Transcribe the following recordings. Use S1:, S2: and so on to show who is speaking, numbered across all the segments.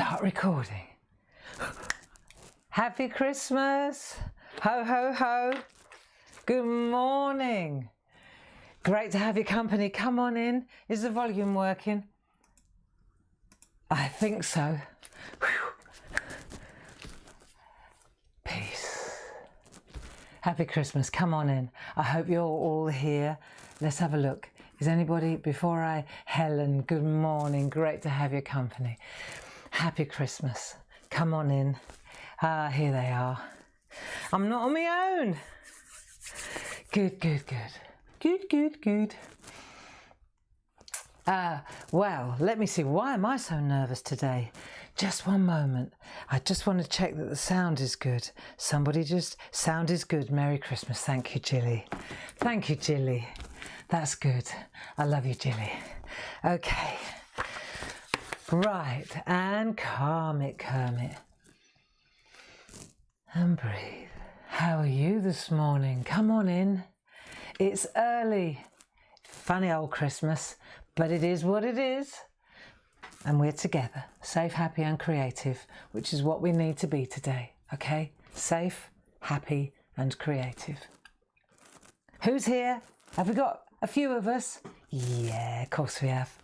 S1: start recording. Happy Christmas! Ho, ho, ho! Good morning! Great to have your company. Come on in. Is the volume working? I think so. Whew. Peace. Happy Christmas. Come on in. I hope you're all here. Let's have a look. Is anybody, Helen, good morning. Great to have your company. Happy Christmas. Come on in. Ah, here they are. I'm not on my own. Good, good, good. Good, good, good. Well, let me see. Why am I so nervous today? Just one moment. I just want to check that the sound is good. Somebody just, sound is good. Merry Christmas. Thank you, Jilly. Thank you, Jilly. That's good. I love you, Jilly. Okay. Right. And calm it, Kermit. And breathe. How are you this morning? Come on in. It's early. Funny old Christmas, but it is what it is. And we're together. Safe, happy and creative, which is what we need to be today. Okay? Safe, happy and creative. Who's here? Have we got a few of us? Yeah, of course we have.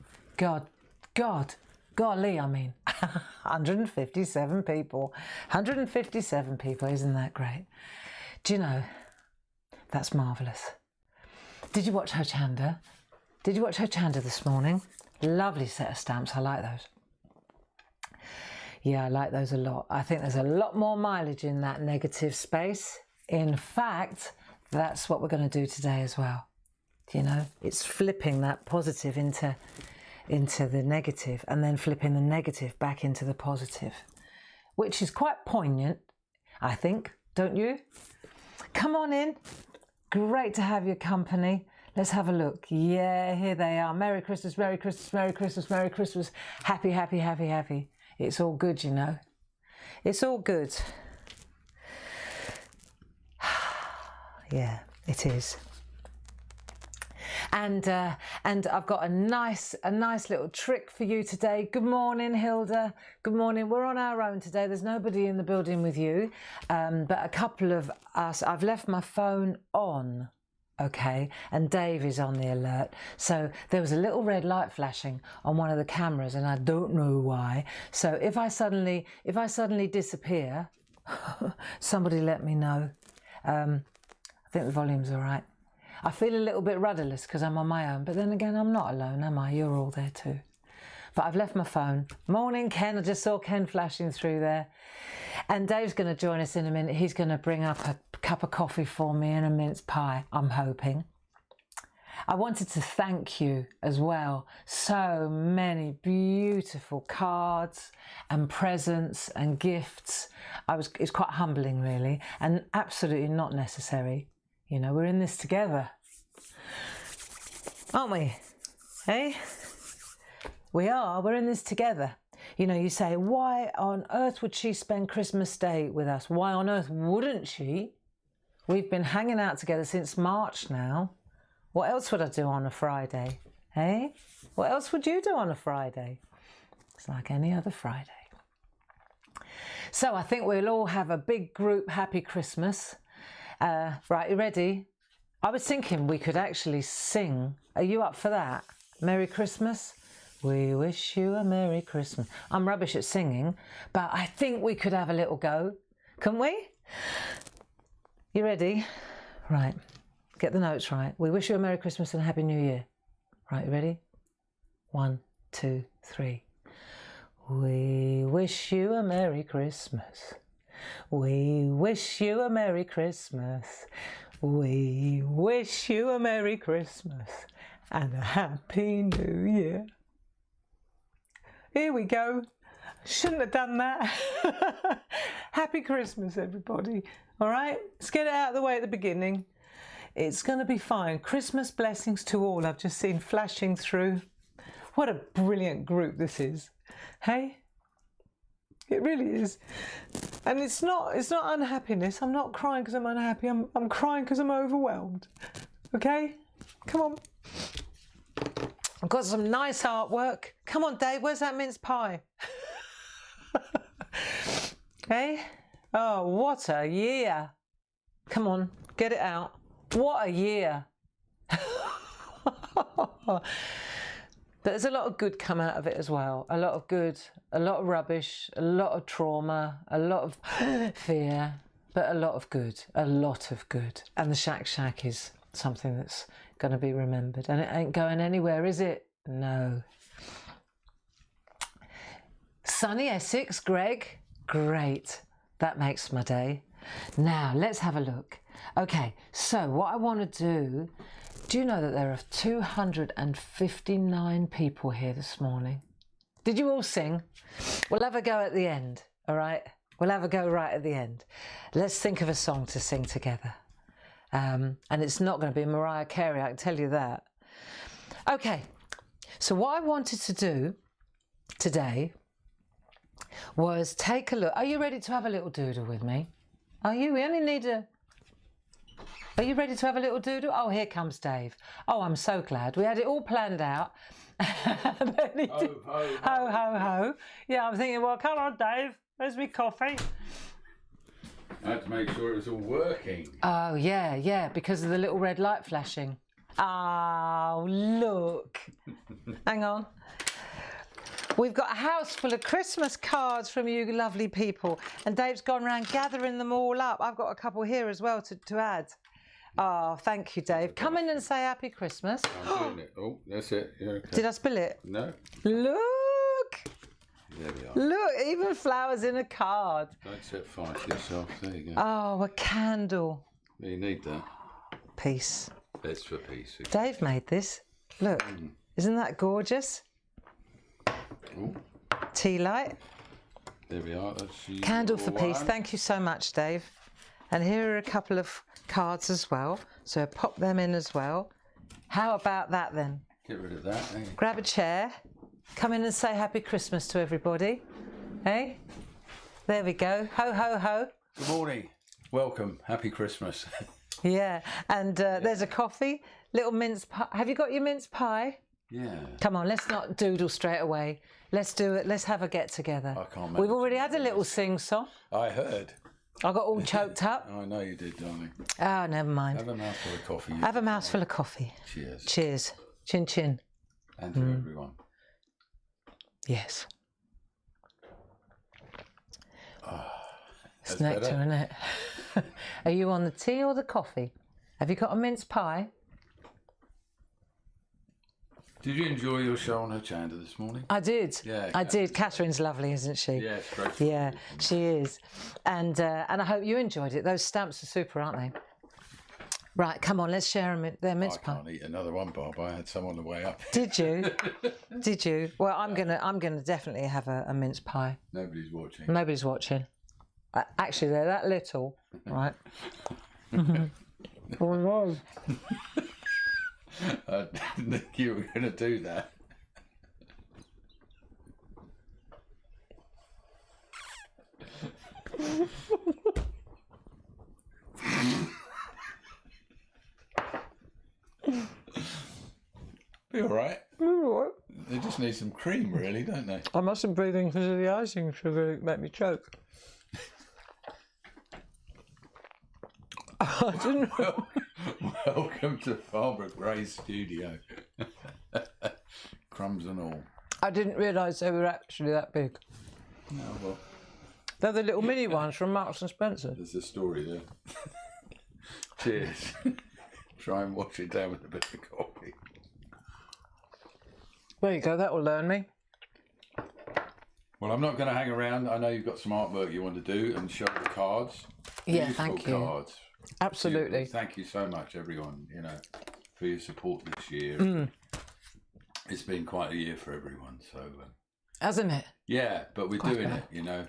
S1: Golly, I mean. 157 people. 157 people, isn't that great? Do you know, that's marvellous. Did you watch Hochanda? Did you watch Hochanda this morning? Lovely set of stamps, I like those. Yeah, I like those a lot. I think there's a lot more mileage in that negative space. In fact, that's what we're going to do today as well. You know, it's flipping that positive into the negative and then flipping the negative back into the positive, which is quite poignant, I think, don't you? Come on in. Great to have your company. Let's have a look. Yeah, here they are. Merry Christmas, Merry Christmas, Merry Christmas, Merry Christmas. Happy, happy, happy, happy. It's all good, you know. It's all good. Yeah, it is. And I've got a nice little trick for you today. Good morning, Hilda. Good morning. We're on our own today. There's nobody in the building with you, but a couple of us. I've left my phone on, okay, and Dave is on the alert. So there was a little red light flashing on one of the cameras, and I don't know why. So if I suddenly disappear, somebody let me know. I think the volume's all right. I feel a little bit rudderless because I'm on my own, but then again, I'm not alone, am I? You're all there too. But I've left my phone. Morning, Ken. I just saw Ken flashing through there. And Dave's going to join us in a minute. He's going to bring up a cup of coffee for me and a mince pie, I'm hoping. I wanted to thank you as well. So many beautiful cards and presents and gifts. It's quite humbling, really, and absolutely not necessary. You know, we're in this together, aren't we? Hey? We are. We're in this together. You know, you say, why on earth would she spend Christmas Day with us? Why on earth wouldn't she? We've been hanging out together since March now. What else would I do on a Friday? Hey? What else would you do on a Friday? It's like any other Friday. So I think we'll all have a big group happy Christmas. Right, you ready? I was thinking we could actually sing. Are you up for that? Merry Christmas. We wish you a Merry Christmas. I'm rubbish at singing, but I think we could have a little go. Couldn't we? You ready? Right. Get the notes right. We wish you a Merry Christmas and a Happy New Year. Right, you ready? 1, 2, 3. We wish you a Merry Christmas. We wish you a Merry Christmas. We wish you a Merry Christmas and a Happy New Year. Here we go. Shouldn't have done that. Happy Christmas, everybody. All right, let's get it out of the way at the beginning. It's going to be fine. Christmas blessings to all. I've just seen flashing through. What a brilliant group this is. Hey? It really is. And it's not unhappiness. I'm not crying because I'm unhappy. I'm crying because I'm overwhelmed. Okay? Come on. I've got some nice artwork. Come on, Dave, where's that mince pie? Hey? Oh, what a year. Come on, get it out. What a year. But there's a lot of good come out of it as well. A lot of good, a lot of rubbish, a lot of trauma, a lot of fear, but a lot of good, a lot of good. And the SHAC is something that's going to be remembered. And it ain't going anywhere, is it? No. Sunny Essex, Greg. Great. That makes my day. Now, let's have a look. Okay, so what I want to do you know that there are 259 people here this morning? Did you all sing? We'll have a go at the end, all right? We'll have a go right at the end. Let's think of a song to sing together. And it's not going to be Mariah Carey, I can tell you that. Okay, so what I wanted to do today was take a look. Are you ready to have a little doodle with me? Are you? We only need a... Are you ready to have a little doodle? Oh, here comes Dave. Oh, I'm so glad. We had it all planned out. Ho, ho, ho. Yeah, I'm thinking, well, come on, Dave. There's me coffee.
S2: I had to make sure it was all working.
S1: Oh, yeah, because of the little red light flashing. Oh, look. Hang on. We've got a house full of Christmas cards from you lovely people. And Dave's gone around gathering them all up. I've got a couple here as well to add. Oh, thank you, Dave. Come in and say Happy Christmas.
S2: I'm doing it. Oh, that's it. Yeah, okay.
S1: Did I spill it?
S2: No.
S1: Look.
S2: There we are.
S1: Look, even flowers in a card.
S2: Don't set fire to yourself. There you go.
S1: Oh, a candle.
S2: You need that.
S1: Peace.
S2: That's for peace.
S1: Dave made this. Look, isn't that gorgeous?
S2: Ooh.
S1: Tea light.
S2: There we are. That's
S1: Candle for peace.
S2: one.
S1: Thank you so much, Dave. And here are a couple of cards as well. So pop them in as well. How about that then?
S2: Get rid of that. Eh?
S1: Grab a chair. Come in and say Happy Christmas to everybody. Hey? There we go. Ho, ho, ho.
S2: Good morning. Welcome. Happy Christmas.
S1: Yeah. And there's a coffee. Little mince pie. Have you got your mince pie?
S2: Yeah.
S1: Come on, let's not doodle straight away. Let's do it. Let's have a get together.
S2: I can't
S1: We've
S2: manage
S1: already
S2: to
S1: had a little sing-song.
S2: I heard.
S1: I got all choked up.
S2: I know you did, darling.
S1: Oh, never mind.
S2: Have a mouthful of coffee.
S1: Have a mouthful of coffee.
S2: Cheers.
S1: Cheers. Chin chin.
S2: And to everyone.
S1: Yes.
S2: Oh,
S1: It's nectar, isn't it? Are you on the tea or the coffee? Have you got a mince pie?
S2: Did you enjoy your show on her Chanda this morning?
S1: I did.
S2: Yeah,
S1: I did. Catherine's lovely, isn't she?
S2: Yeah, it's great.
S1: Yeah, she is. And I hope you enjoyed it. Those stamps are super, aren't they? Right, come on, let's share them. They're mince pie.
S2: I can't eat another one, Bob. I had some on the way up.
S1: Did you? Did you? Well, I'm gonna definitely have a mince pie.
S2: Nobody's watching.
S1: Nobody's watching. Actually, they're that little, right? Oh no!
S2: I didn't think you were going to do that. Be all right. They just need some cream, really, don't they?
S1: I mustn't breathe in because of the icing sugar. It make me choke. I didn't know.
S2: Welcome to Barbara Gray's studio. Crumbs and all.
S1: I didn't realise they were actually that big.
S2: No, well,
S1: They're the little mini ones from Marks and Spencer.
S2: there's a story there. Cheers. Try and wash it down with a bit of coffee.
S1: There you go. That will learn me.
S2: Well, I'm not going to hang around. I know you've got some artwork you want to do and show the cards.
S1: Yeah,
S2: Beautiful
S1: thank you.
S2: Cards.
S1: Absolutely.
S2: Thank you so much, everyone, for your support this year. It's been quite a year for everyone, so...
S1: Hasn't it?
S2: yeah, but we're doing it,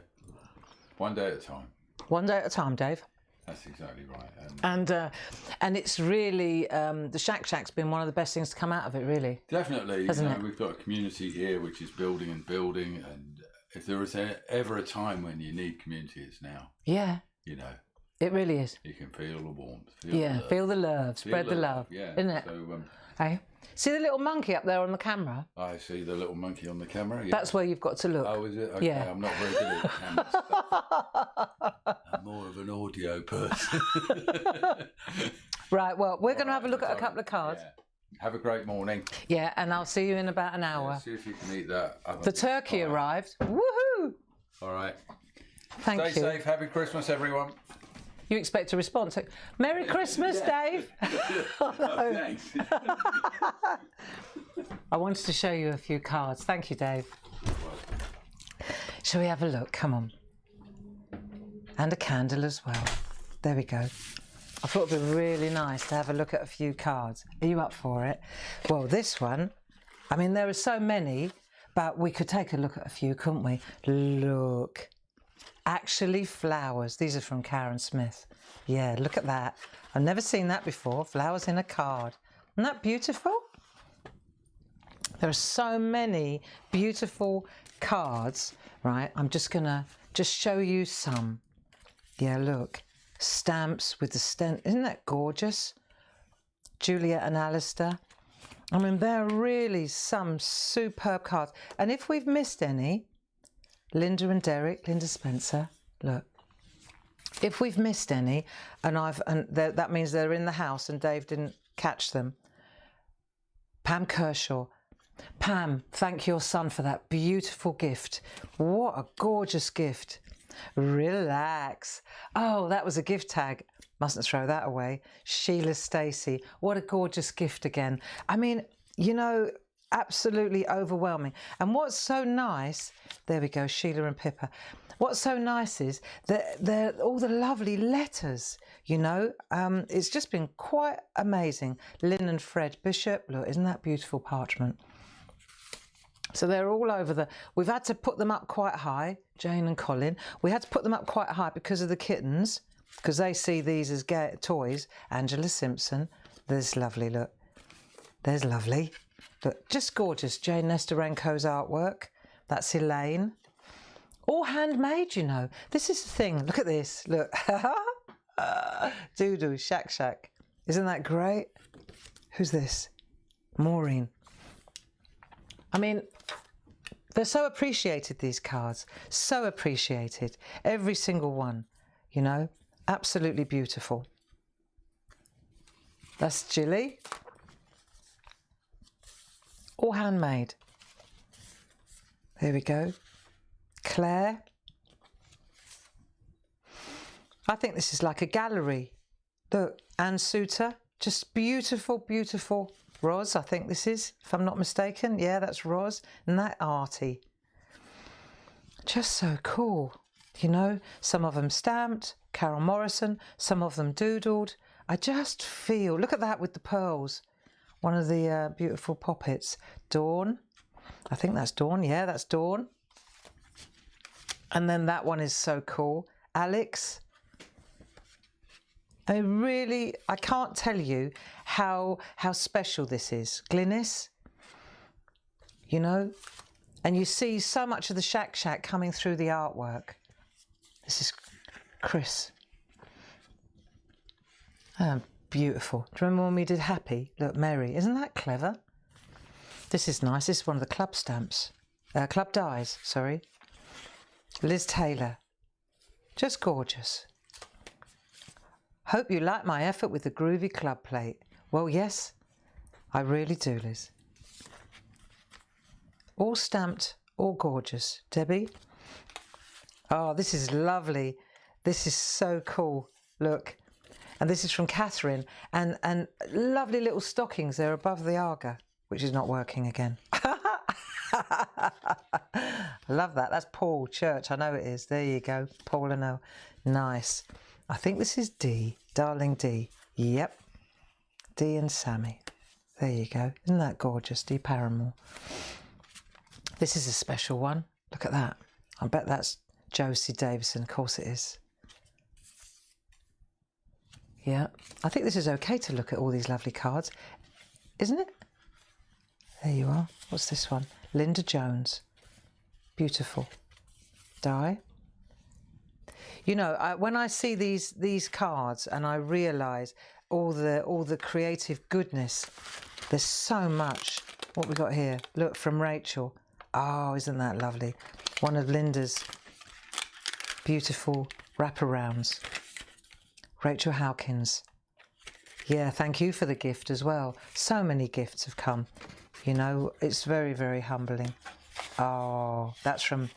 S2: one day at a time.
S1: One day at a time, Dave.
S2: That's exactly right.
S1: And it's really, the SHAC's been one of the best things to come out of it, really.
S2: Definitely.
S1: Hasn't it?
S2: We've got a community here which is building and building, and if there is ever a time when you need community, it's now.
S1: Yeah. It really is.
S2: You can feel the warmth.
S1: Feel the love. Spread the love.
S2: Yeah.
S1: Isn't it?
S2: So,
S1: Hey? See the little monkey up there on the camera?
S2: I see the little monkey on the camera. Yeah.
S1: That's where you've got to look.
S2: Oh, is it? Okay,
S1: Yeah.
S2: I'm not very good at camera stuff. I'm more of an audio person.
S1: Right, well, we're going to
S2: All
S1: have a
S2: right,
S1: look at a
S2: so,
S1: couple of cards.
S2: yeah. Have a great morning.
S1: Yeah, and I'll see you in about an hour.
S2: Yeah, see if you can eat that.
S1: The turkey
S2: All right.
S1: arrived. Woohoo!
S2: All right.
S1: Thank
S2: Stay
S1: you.
S2: safe. Happy Christmas, everyone.
S1: You expect a response. Merry Christmas, Dave. Oh, no.
S2: Thanks.
S1: I wanted to show you a few cards. Thank you, Dave. Shall we have a look? Come on. And a candle as well. There we go. I thought it'd be really nice to have a look at a few cards. Are you up for it? Well, this one, I mean, there are so many, but we could take a look at a few, couldn't we? Look. Actually flowers. These are from Karen Smith. Yeah, look at that. I've never seen that before. Flowers in a card. Isn't that beautiful? There are so many beautiful cards, right? I'm just gonna show you some. Yeah, look. Stamps with the stamp. Isn't that gorgeous? Julia and Alistair. I mean, there are really some superb cards. And if we've missed any, Linda and Derek, Linda Spencer, look. If we've missed any, that means they're in the house and Dave didn't catch them. Pam Kershaw. Pam, thank your son for that beautiful gift. What a gorgeous gift. Relax. Oh, that was a gift tag. Mustn't throw that away. Sheila Stacey. What a gorgeous gift again. I mean, you know, absolutely overwhelming. And what's so nice, there we go, Sheila and Pippa. What's so nice is that they're all the lovely letters, you know. It's just been quite amazing. Lynn and Fred Bishop, look, isn't that beautiful parchment? So they're all over we've had to put them up quite high, Jane and Colin. We had to put them up quite high because of the kittens, because they see these as toys. Angela Simpson, there's lovely, look. There's lovely. Look, just gorgeous. Jane Nesterenko's artwork. That's Elaine. All handmade, you know. This is the thing. Look at this. Look. Doodle, SHAC. Isn't that great? Who's this? Maureen. I mean, they're so appreciated, these cards. So appreciated. Every single one, you know. Absolutely beautiful. That's Jilly. All handmade. There we go. Claire. I think this is like a gallery. Look, Anne Suter. Just beautiful, beautiful. Roz, I think this is, if I'm not mistaken. Yeah, that's Roz. And that arty. Just so cool. You know, some of them stamped. Carol Morrison. Some of them doodled. I just feel, look at that with the pearls. One of the beautiful poppets. Dawn. I think that's Dawn. Yeah, that's Dawn. And then that one is so cool. Alex. I can't tell you how special this is. Glynis. You know. And you see so much of the SHAC coming through the artwork. This is Chris. Beautiful. Do you remember when we did Happy? Look, Mary. Isn't that clever? This is nice. This is one of the club stamps. Club dies, sorry. Liz Taylor. Just gorgeous. Hope you like my effort with the groovy club plate. Well, yes, I really do, Liz. All stamped, all gorgeous. Debbie. Oh, this is lovely. This is so cool. Look. And this is from Catherine. And lovely little stockings there above the Aga, which is not working again. I love that. That's Paul Church. I know it is. There you go. Paul and O. Nice. I think this is D. Darling D. Yep. D and Sammy. There you go. Isn't that gorgeous? D Paramore. This is a special one. Look at that. I bet that's Josie Davison. Of course it is. Yeah, I think this is okay to look at all these lovely cards, isn't it? There you are. What's this one? Linda Jones. Beautiful. Die. You know, when I see these cards and I realise all the creative goodness There's so much. What we got here? Look, from Rachel. Oh, isn't that lovely? One of Linda's beautiful wraparounds. Rachel Hawkins. Yeah, thank you for the gift as well. So many gifts have come. You know, it's very, very humbling. Oh, that's from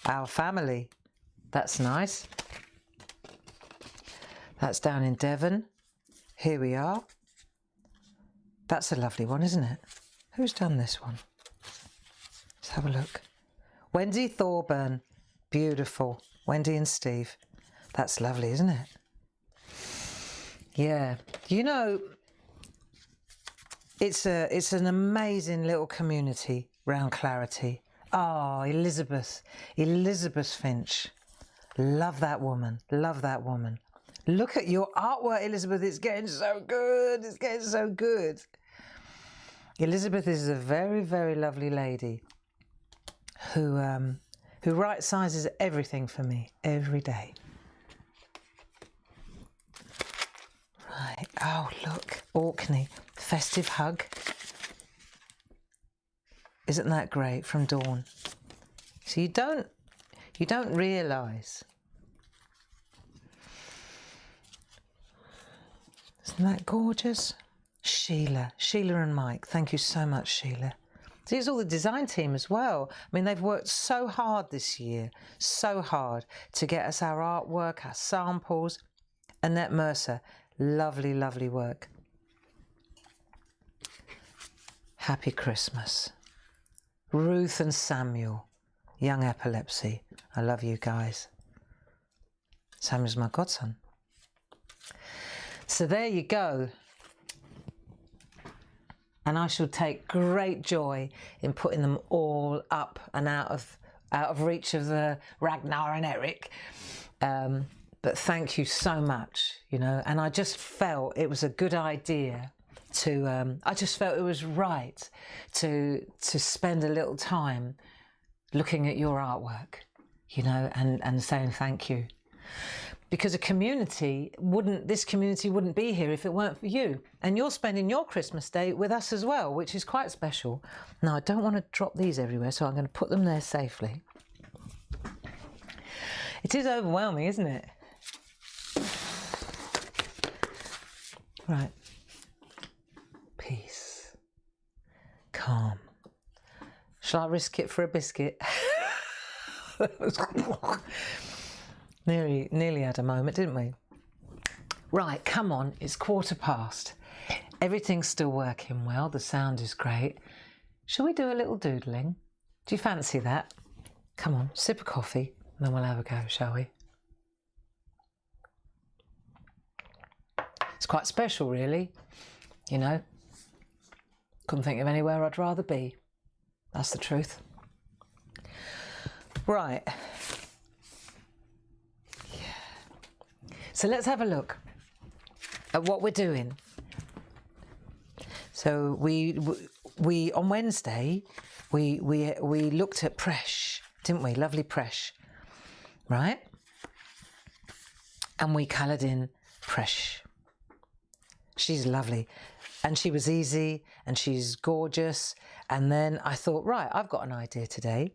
S1: our family. That's nice. That's down in Devon. Here we are. That's a lovely one, isn't it? Who's done this one? Let's have a look. Wendy Thorburn. Beautiful. Wendy and Steve. That's lovely, isn't it? Yeah. You know, it's an amazing little community round Clarity. Oh, Elizabeth Finch. Love that woman. Love that woman. Look at your artwork, Elizabeth. It's getting so good. It's getting so good. Elizabeth is a very, very lovely lady who right sizes everything for me every day. Right. Oh, look. Orkney. Festive hug. Isn't that great? From Dawn. So you don't realise. Isn't that gorgeous? Sheila and Mike. Thank you so much, Sheila. Here's all the design team as well. I mean, they've worked so hard this year, so hard to get us our artwork, our samples. Annette Mercer, lovely, lovely work. Happy Christmas. Ruth and Samuel, Young Epilepsy. I love you guys. Samuel's my godson. So there you go. And I shall take great joy in putting them all up and out of reach of the Ragnar and Eric. But thank you so much, you know. And I just felt it was a good idea to. I just felt it was right to spend a little time looking at your artwork, you know, and saying thank you. Because this community wouldn't be here if it weren't for you. And you're spending your Christmas Day with us as well, which is quite special. Now, I don't want to drop these everywhere, so I'm going to put them there safely. It is overwhelming, isn't it? Right. Peace. Calm. Shall I risk it for a biscuit? Nearly had a moment, didn't we? Right, come on, it's 15:15. Everything's still working well, the sound is great. Shall we do a little doodling? Do you fancy that? Come on, sip of coffee, and then we'll have a go, shall we? It's quite special, really, you know. Couldn't think of anywhere I'd rather be. That's the truth. Right. So let's have a look at what we're doing. So we on Wednesday we looked at Presh, didn't we? Lovely Presh, right? And we coloured in Presh. She's lovely, and she was easy, and she's gorgeous. And then I thought, right, I've got an idea today.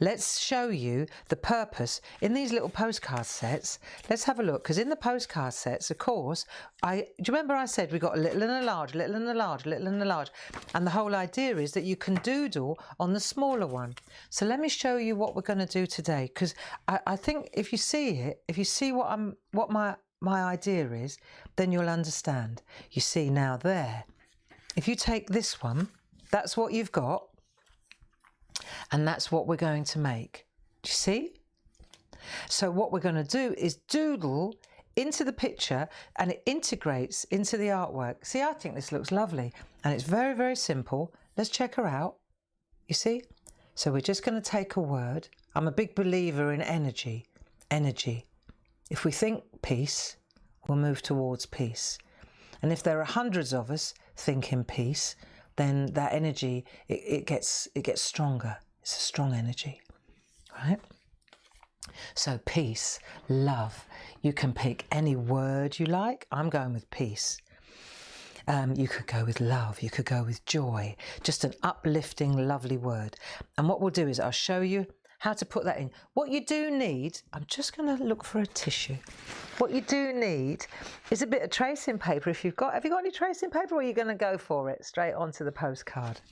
S1: Let's show you the purpose in these little postcard sets. Let's have a look, because in the postcard sets, of course, do you remember I said we got a little and a large, little and a large, little and a large, and the whole idea is that you can doodle on the smaller one. So let me show you what we're going to do today, because I think if you see it, if you see what my idea is, then you'll understand. You see now there, if you take this one, that's what you've got. And that's what we're going to make. Do you see? So what we're going to do is doodle into the picture, and it integrates into the artwork. See, I think this looks lovely, and it's very, very simple. Let's check her out. You see? So we're just going to take a word. I'm a big believer in energy. Energy. If we think peace, we'll move towards peace. And if there are hundreds of us thinking peace, then that energy, it gets stronger. It's a strong energy, right? So peace, love. You can pick any word you like. I'm going with peace. You could go with love, you could go with joy, just an uplifting, lovely word. And what we'll do is I'll show you how to put that in. What you do need, I'm just going to look for a tissue. What you do need is a bit of tracing paper. If you've got, have you got any tracing paper, or are you going to go for it straight onto the postcard?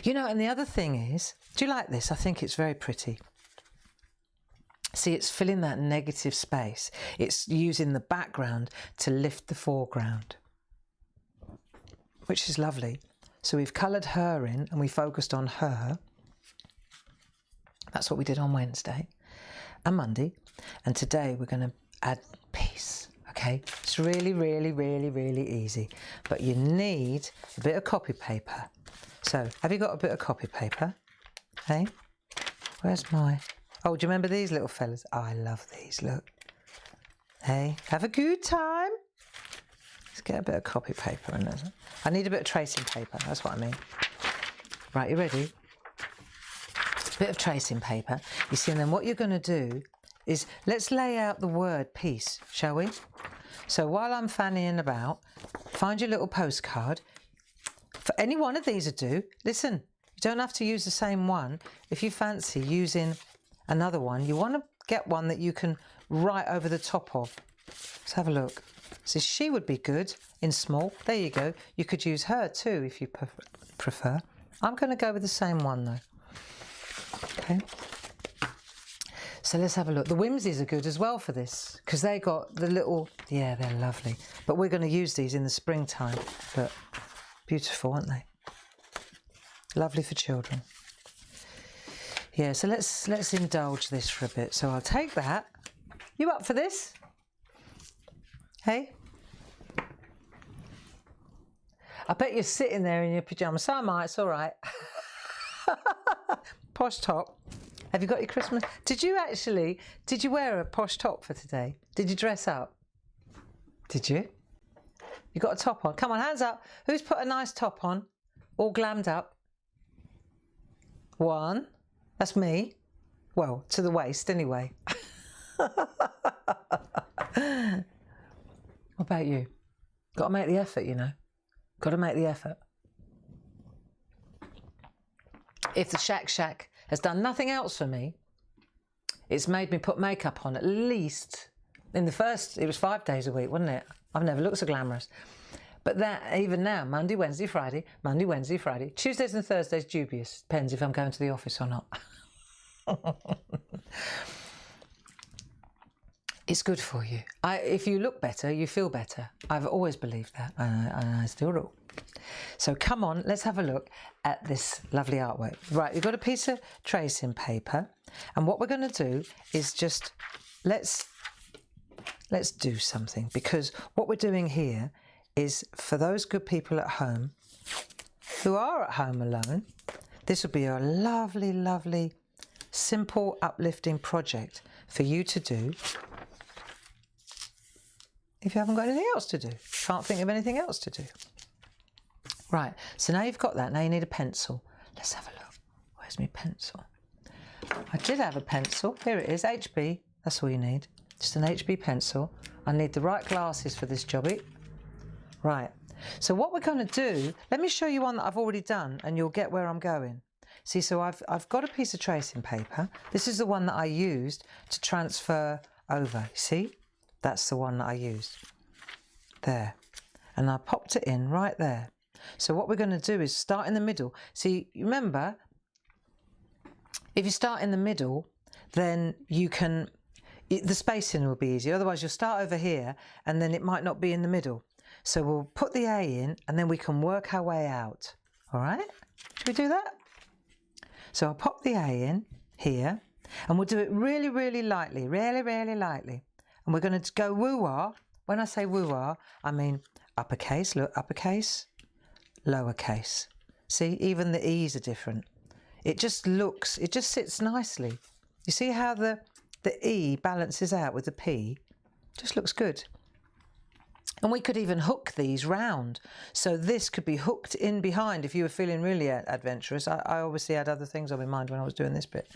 S1: You know, and the other thing is, do you like this? I think it's very pretty. See, it's filling that negative space. It's using the background to lift the foreground, which is lovely. So we've coloured her in and we focused on her. That's what we did on Wednesday and Monday. And today we're going to add peace, okay? It's really, really, really, really easy. But you need a bit of copy paper. So, have you got a bit of copy paper? Hey? Where's my... Oh, do you remember these little fellas? Oh, I love these, look. Hey, have a good time. Let's get a bit of copy paper in there. I need a bit of tracing paper, that's what I mean. Right, you ready? Bit of tracing paper. You see, and then what you're going to do is, let's lay out the word peace, shall we? So while I'm fannying about, find your little postcard. For any one of these to do, listen, you don't have to use the same one. If you fancy using another one, you want to get one that you can write over the top of. Let's have a look. So she would be good in small. There you go. You could use her too if you prefer. I'm going to go with the same one though. Okay. So let's have a look. The whimsies are good as well for this because they got the little, yeah, they're lovely. But we're going to use these in the springtime. But beautiful, aren't they? Lovely for children. Yeah, so let's indulge this for a bit. So I'll take that. You up for this? Hey? I bet you're sitting there in your pyjamas. So am I, it's all right. Posh top. Have you got your Christmas? Did you wear a posh top for today? Did you dress up? Did you? You got a top on? Come on, hands up. Who's put a nice top on? All glammed up. One. That's me. Well, to the waist anyway. What about you? Got to make the effort, you know. Got to make the effort. If the SHAC has done nothing else for me, it's made me put makeup on at least, in the first, it was 5 days a week, wasn't it? I've never looked so glamorous. But that, even now, Monday, Wednesday, Friday, Monday, Wednesday, Friday, Tuesdays and Thursdays, dubious. Depends if I'm going to the office or not. It's good for you. If you look better, you feel better. I've always believed that, and I still do. So come on, let's have a look at this lovely artwork. Right, you've got a piece of tracing paper, and what we're going to do is just let's do something, because what we're doing here is for those good people at home who are at home alone. This will be a lovely, lovely, simple, uplifting project for you to do. If you haven't got anything else to do, can't think of anything else to do. Right, so now you've got that, now you need a pencil. Let's have a look. Where's my pencil? I did have a pencil. Here it is, HB. That's all you need. Just an HB pencil. I need the right glasses for this jobby. Right, so what we're going to do, let me show you one that I've already done and you'll get where I'm going. See, so I've got a piece of tracing paper. This is the one that I used to transfer over. See? That's the one that I used. There. And I popped it in right there. So what we're going to do is start in the middle. See, remember, if you start in the middle, then you can, the spacing will be easier. Otherwise, you'll start over here and then it might not be in the middle. So we'll put the A in and then we can work our way out. All right? Should we do that? So I'll pop the A in here and we'll do it really, really lightly, really, really lightly. And we're going to go woo-ah. When I say woo-ah, I mean uppercase, look, uppercase, lowercase. See, even the E's are different. It just looks, it just sits nicely. You see how the E balances out with the P? Just looks good. And we could even hook these round. So this could be hooked in behind if you were feeling really adventurous. I obviously had other things on my mind when I was doing this bit.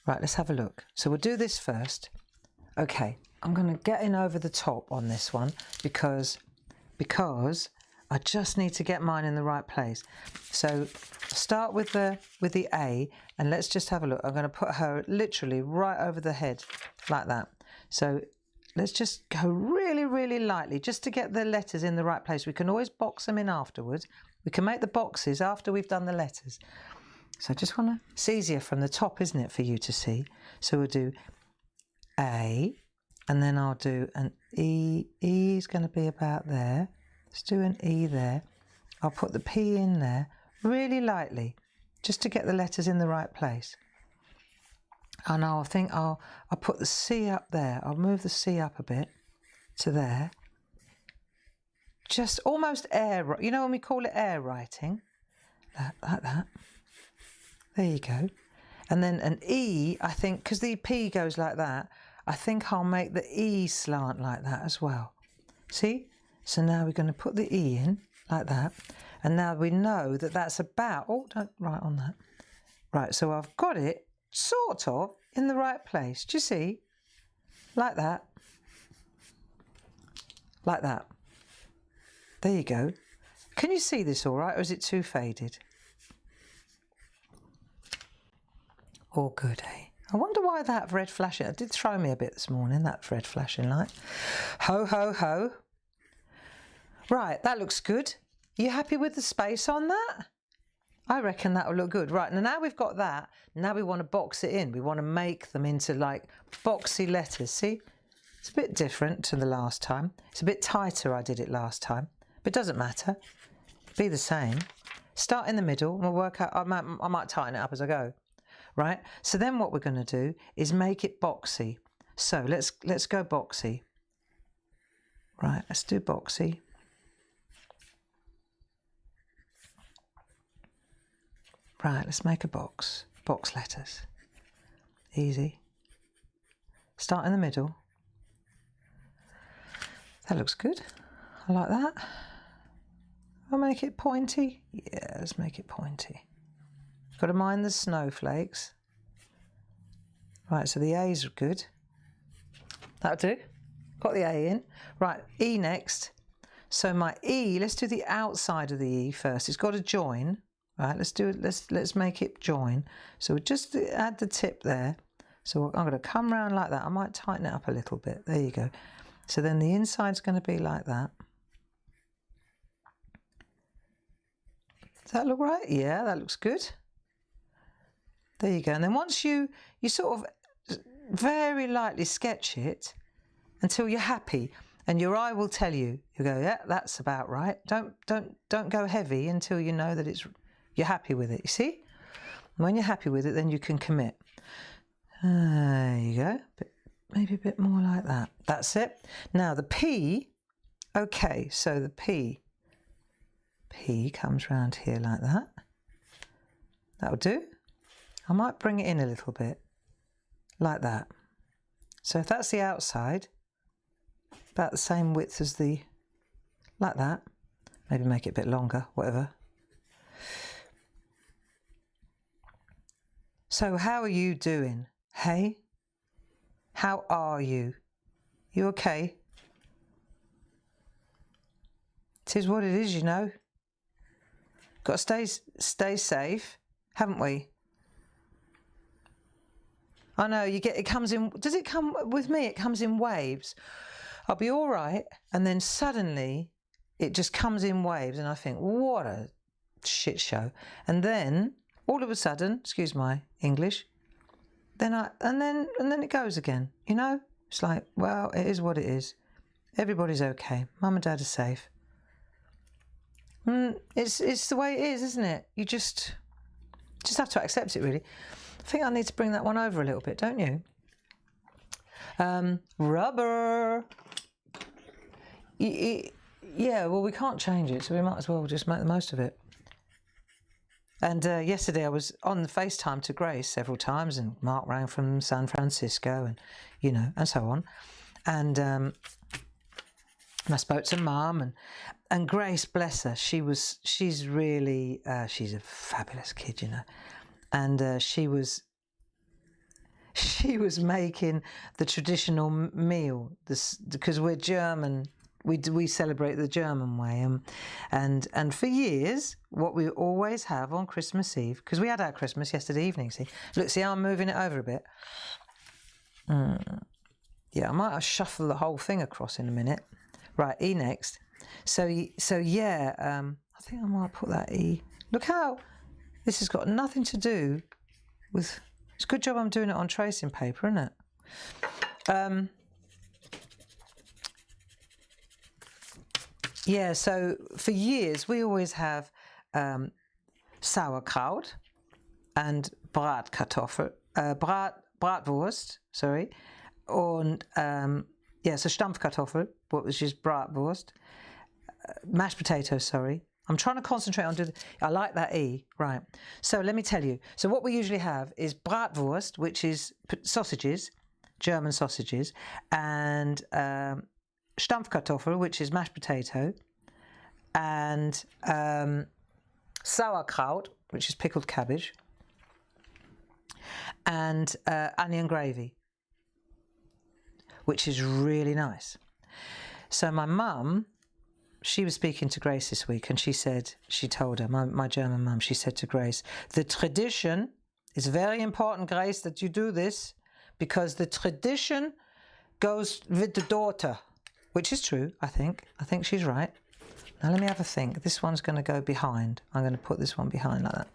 S1: Right, let's have a look. So we'll do this first. Okay, I'm going to get in over the top on this one because I just need to get mine in the right place. So start with the A, and let's just have a look. I'm going to put her literally right over the head like that. So let's just go really, really lightly just to get the letters in the right place. We can always box them in afterwards. We can make the boxes after we've done the letters. So I just want to, it's easier from the top, isn't it, for you to see? So we'll do A, and then I'll do an E. E is going to be about there. Let's do an E there. I'll put the P in there really lightly, just to get the letters in the right place. And I'll put the C up there. I'll move the C up a bit to there. Just almost air, you know when we call it air writing? Like that. There you go. And then an E, I think, because the P goes like that, I think I'll make the E slant like that as well. See? So now we're going to put the E in like that. And now we know that that's about, oh, don't write on that. Right, so I've got it sort of in the right place. Do you see? Like that. Like that. There you go. Can you see this all right, or is it too faded? All good, eh? I wonder why that red flashing, it did throw me a bit this morning, that red flashing light. Ho, ho, ho. Right, that looks good. Are you happy with the space on that? I reckon that will look good. Right, now we've got that. Now we want to box it in. We want to make them into like boxy letters. See? It's a bit different to the last time. It's a bit tighter I did it last time. But it doesn't matter. Be the same. Start in the middle and we'll work out. I might tighten it up as I go. Right? So then what we're going to do is make it boxy. So let's go boxy. Right, let's do boxy. Right, let's make a box. Box letters. Easy. Start in the middle. That looks good. I like that. I'll make it pointy. Yeah, let's make it pointy. Got to mind the snowflakes. Right, so the A's are good. That'll do. Got the A in. Right, E next. So my E, let's do the outside of the E first. It's got to join. Right, let's do it. Let's make it join. So we'll just add the tip there. So I'm going to come round like that. I might tighten it up a little bit. There you go. So then the inside's going to be like that. Does that look right? Yeah, that looks good. There you go. And then once you sort of very lightly sketch it until you're happy, and your eye will tell you. You go, yeah, that's about right. Don't go heavy until you know that you're happy with it. You see? When you're happy with it, then you can commit. There you go. Maybe a bit more like that. That's it. Now the P. Okay, so the P comes round here like that. That'll do. I might bring it in a little bit, like that. So if that's the outside, about the same width as like that. Maybe make it a bit longer, whatever. So how are you doing? Hey? How are you? You okay? It is what it is, you know. Got to stay safe, haven't we? I know, it comes in, does it come, with me, it comes in waves. I'll be all right, and then suddenly it just comes in waves, and I think, what a shit show. And then, all of a sudden, excuse my English, and then it goes again, you know? It's like, well, it is what it is. Everybody's okay. Mum and Dad are safe. It's the way it is, isn't it? You just have to accept it, really. I think I need to bring that one over a little bit, don't you? Rubber. Yeah, well, we can't change it, so we might as well just make the most of it. And yesterday I was on the FaceTime to Grace several times, and Mark rang from San Francisco, and you know, and so on. And I spoke to Mum, and Grace, bless her, she's really she's a fabulous kid, you know. And she she was making the traditional meal, because we're German. We celebrate the German way, and for years, what we always have on Christmas Eve, because we had our Christmas yesterday evening. See how I'm moving it over a bit. Yeah, I might shuffle the whole thing across in a minute. Right, E next. So yeah, I think I might put that E. Look how this has got nothing to do with. It's a good job I'm doing it on tracing paper, isn't it? Yeah, so for years we always have sauerkraut and Bratkartoffel, Bratwurst, sorry, and so Stampfkartoffel, which is Bratwurst, mashed potatoes, sorry. I'm trying to concentrate on I like that E, right. So let me tell you. So what we usually have is Bratwurst, which is sausages, German sausages, and Stampfkartoffel, which is mashed potato, and sauerkraut, which is pickled cabbage, and onion gravy, which is really nice. So my mum, she was speaking to Grace this week, and she told her, my German mum, she said to Grace, the tradition is very important, Grace, that you do this, because the tradition goes with the daughter. Which is true, I think. I think she's right. Now let me have a think. This one's going to go behind. I'm going to put this one behind like that.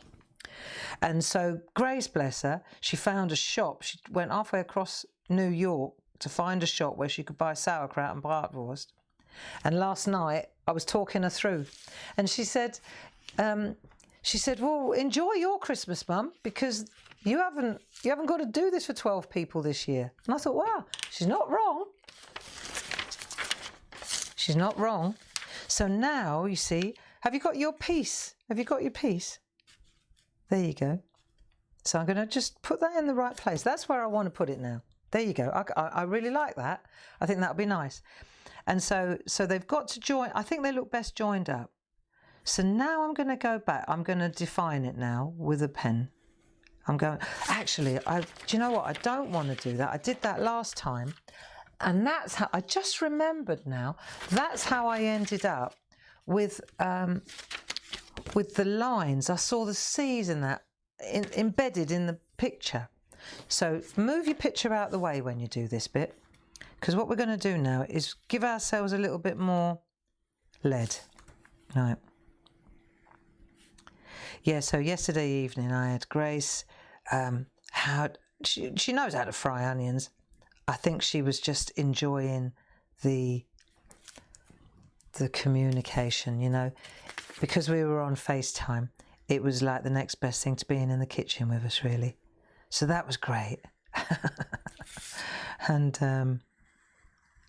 S1: And so Grace, bless her, she found a shop. She went halfway across New York to find a shop where she could buy sauerkraut and bratwurst. And last night I was talking her through, and she said, well, enjoy your Christmas, Mum, because you haven't got to do this for 12 people this year. And I thought, wow, she's not wrong. She's not wrong. So now, you see, have you got your piece? Have you got your piece? There you go. So I'm going to just put that in the right place. That's where I want to put it now. There you go. I really like that. I think that'll be nice. And so they've got to join. I think they look best joined up. So now I'm going to go back. I'm going to define it now with a pen. Actually, do you know what? I don't want to do that. I did that last time. And that's how, I just remembered now, that's how I ended up with the lines. I saw the C's in that, embedded in the picture. So move your picture out the way when you do this bit, because what we're going to do now is give ourselves a little bit more lead. Right. Yeah, so yesterday evening I had Grace, she knows how to fry onions. I think she was just enjoying the communication, you know, because we were on FaceTime. It was like the next best thing to being in the kitchen with us, really. So that was great. And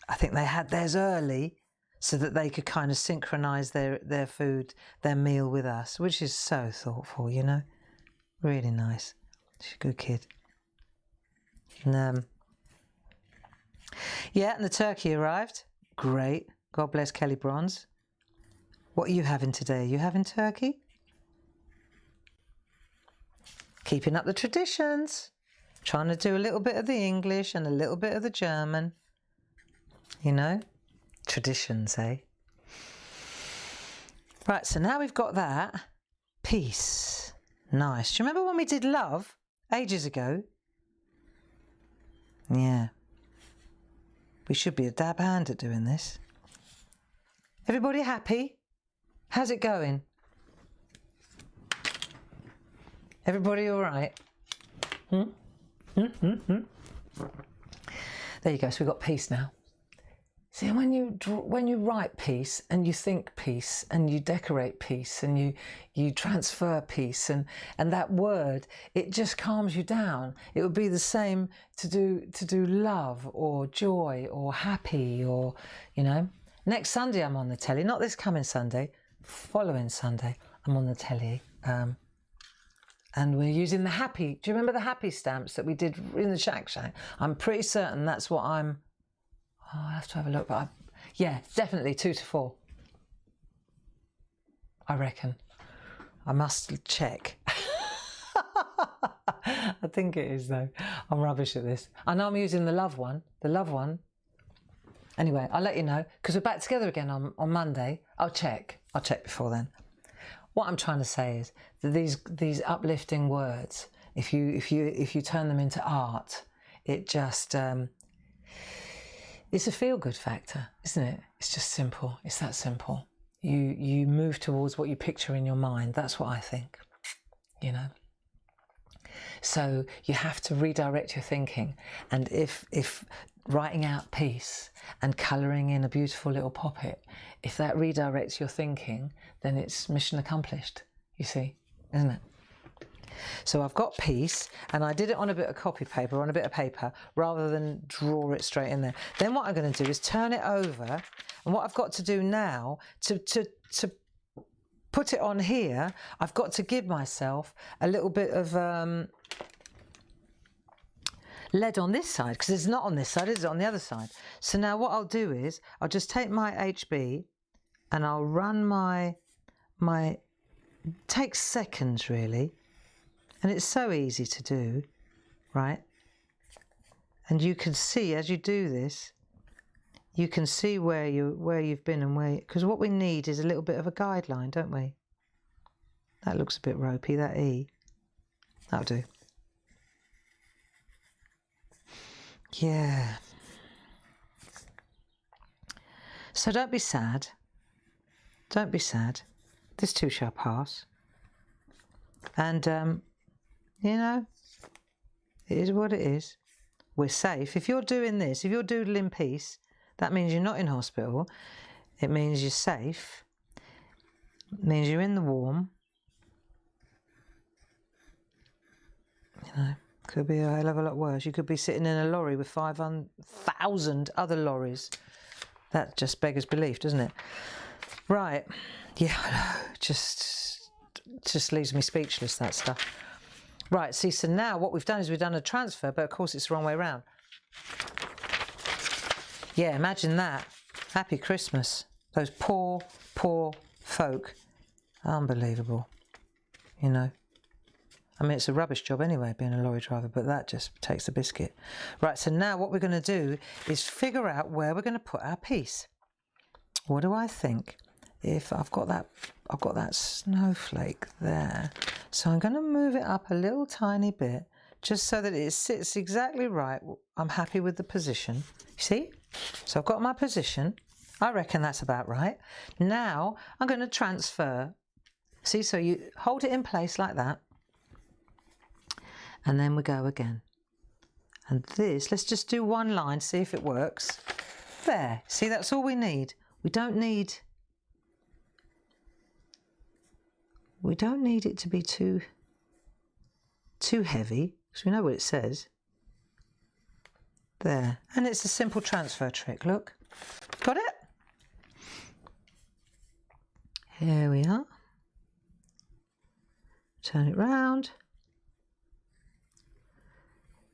S1: I think they had theirs early so that they could kind of synchronise their food, their meal with us, which is so thoughtful, you know. Really nice. She's a good kid. And, yeah, and the turkey arrived. Great. God bless Kelly Bronze. What are you having today? Are you having turkey? Keeping up the traditions. Trying to do a little bit of the English and a little bit of the German. You know? Traditions, eh? Right, so now we've got that. Peace. Nice. Do you remember when we did love ages ago? Yeah. We should be a dab hand at doing this. Everybody happy? How's it going? Everybody all right? There you go. So we've got peace now. See, when you write peace and you think peace and you decorate peace and you transfer peace and that word, it just calms you down. It would be the same to do love or joy or happy or, you know. Next Sunday I'm on the telly, not this coming Sunday, following Sunday I'm on the telly. And we're using the happy. Do you remember the happy stamps that we did in the SHAC? I'm pretty certain that's what I'm. Oh, I have to have a look, but yeah, definitely 2 to 4. I reckon. I must check. I I think it is though. I'm rubbish at this. I know I'm using the love one. The love one. Anyway, I'll let you know because we're back together again on Monday. I'll check before then. What I'm trying to say is that these uplifting words, if you turn them into art, it just it's a feel-good factor, isn't it? It's just simple. It's that simple. You move towards what you picture in your mind. That's what I think. You know. So you have to redirect your thinking, and if writing out peace and colouring in a beautiful little poppet, if that redirects your thinking, then it's mission accomplished, you see, isn't it? So I've got peace, and I did it on a bit of copy paper, on a bit of paper, rather than draw it straight in there. Then what I'm going to do is turn it over, and what I've got to do now to put it on here, I've got to give myself a little bit of lead on this side, because it's not on this side, it's on the other side. So now what I'll do is I'll just take my HB and I'll run my takes seconds really, and it's so easy to do, right? And you can see as you do this, you can see where you've been and where, because what we need is a little bit of a guideline, don't we? That looks a bit ropey, that E. That'll do. Yeah. So don't be sad. Don't be sad. This too shall pass. And, you know, it is what it is. We're safe. If you're doing this, if you're doodling peace, that means you're not in hospital. It means you're safe. It means you're in the warm. You know. Could be a hell of a lot worse. You could be sitting in a lorry with 5,000 other lorries. That just beggars belief, doesn't it? Right. Yeah, just leaves me speechless, that stuff. Right, see, so now what we've done is we've done a transfer, but of course it's the wrong way around. Yeah, imagine that. Happy Christmas. Those poor, poor folk. Unbelievable. You know. I mean, it's a rubbish job anyway, being a lorry driver, but that just takes the biscuit. Right, so now what we're going to do is figure out where we're going to put our piece. What do I think? If I've got that snowflake there. So I'm going to move it up a little tiny bit, just so that it sits exactly right. I'm happy with the position. You see? So I've got my position. I reckon that's about right. Now I'm going to transfer. See, so you hold it in place like that. And then we go again. And this, let's just do one line, see if it works. There, see, that's all we need. We don't need it to be too heavy, because we know what it says. There, and it's a simple transfer trick, look. Got it? Here we are. Turn it round.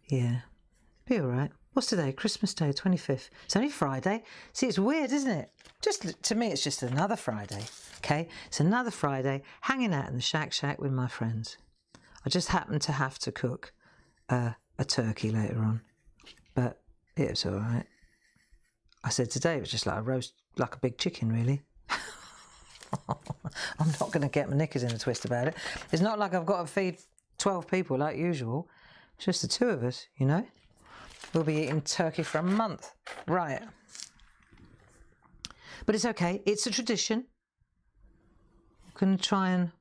S1: Yeah, be all right. What's today? Christmas Day, 25th. It's only Friday. See, it's weird, isn't it? Just to me, it's just another Friday. Okay, it's another Friday, hanging out in the SHAC with my friends. I just happen to have to cook a turkey later on, but it was all right. I said today it was just like a roast, like a big chicken, really. I'm not going to get my knickers in a twist about it. It's not like I've got to feed 12 people like usual. It's just the two of us, you know. We'll be eating turkey for a month. Right. But it's okay. It's a tradition. I'm going to try and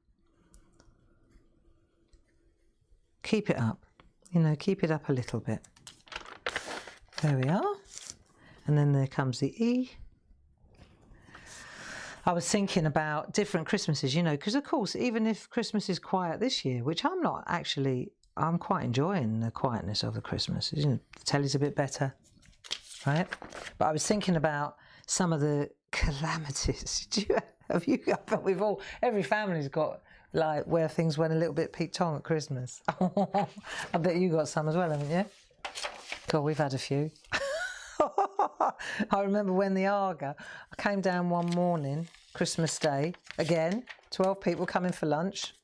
S1: keep it up. You know, keep it up a little bit. There we are. And then there comes the E. I was thinking about different Christmases, you know, because of course, even if Christmas is quiet this year, which I'm not actually, I'm quite enjoying the quietness of the Christmas. You know, the telly's a bit better, right? But I was thinking about some of the calamities. Have you got, but we've all, every family's got like where things went a little bit peak-tong at Christmas. I bet you got some as well, haven't you? God, we've had a few. I remember when the Arga, I came down one morning, Christmas Day, again, 12 people coming for lunch.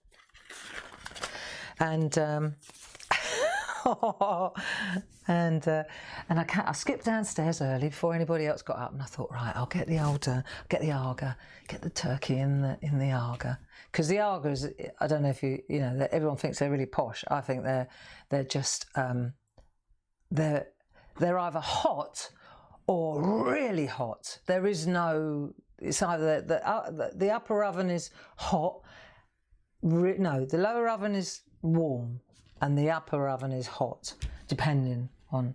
S1: And and I skipped downstairs early before anybody else got up, and I thought, right, I'll get the Aga, get the turkey in the Aga, because the Agas, I don't know if you know, everyone thinks they're really posh. I think they're just they're either hot or really hot. There is no. It's either the upper oven is hot. No, the lower oven is warm, and the upper oven is hot, depending on.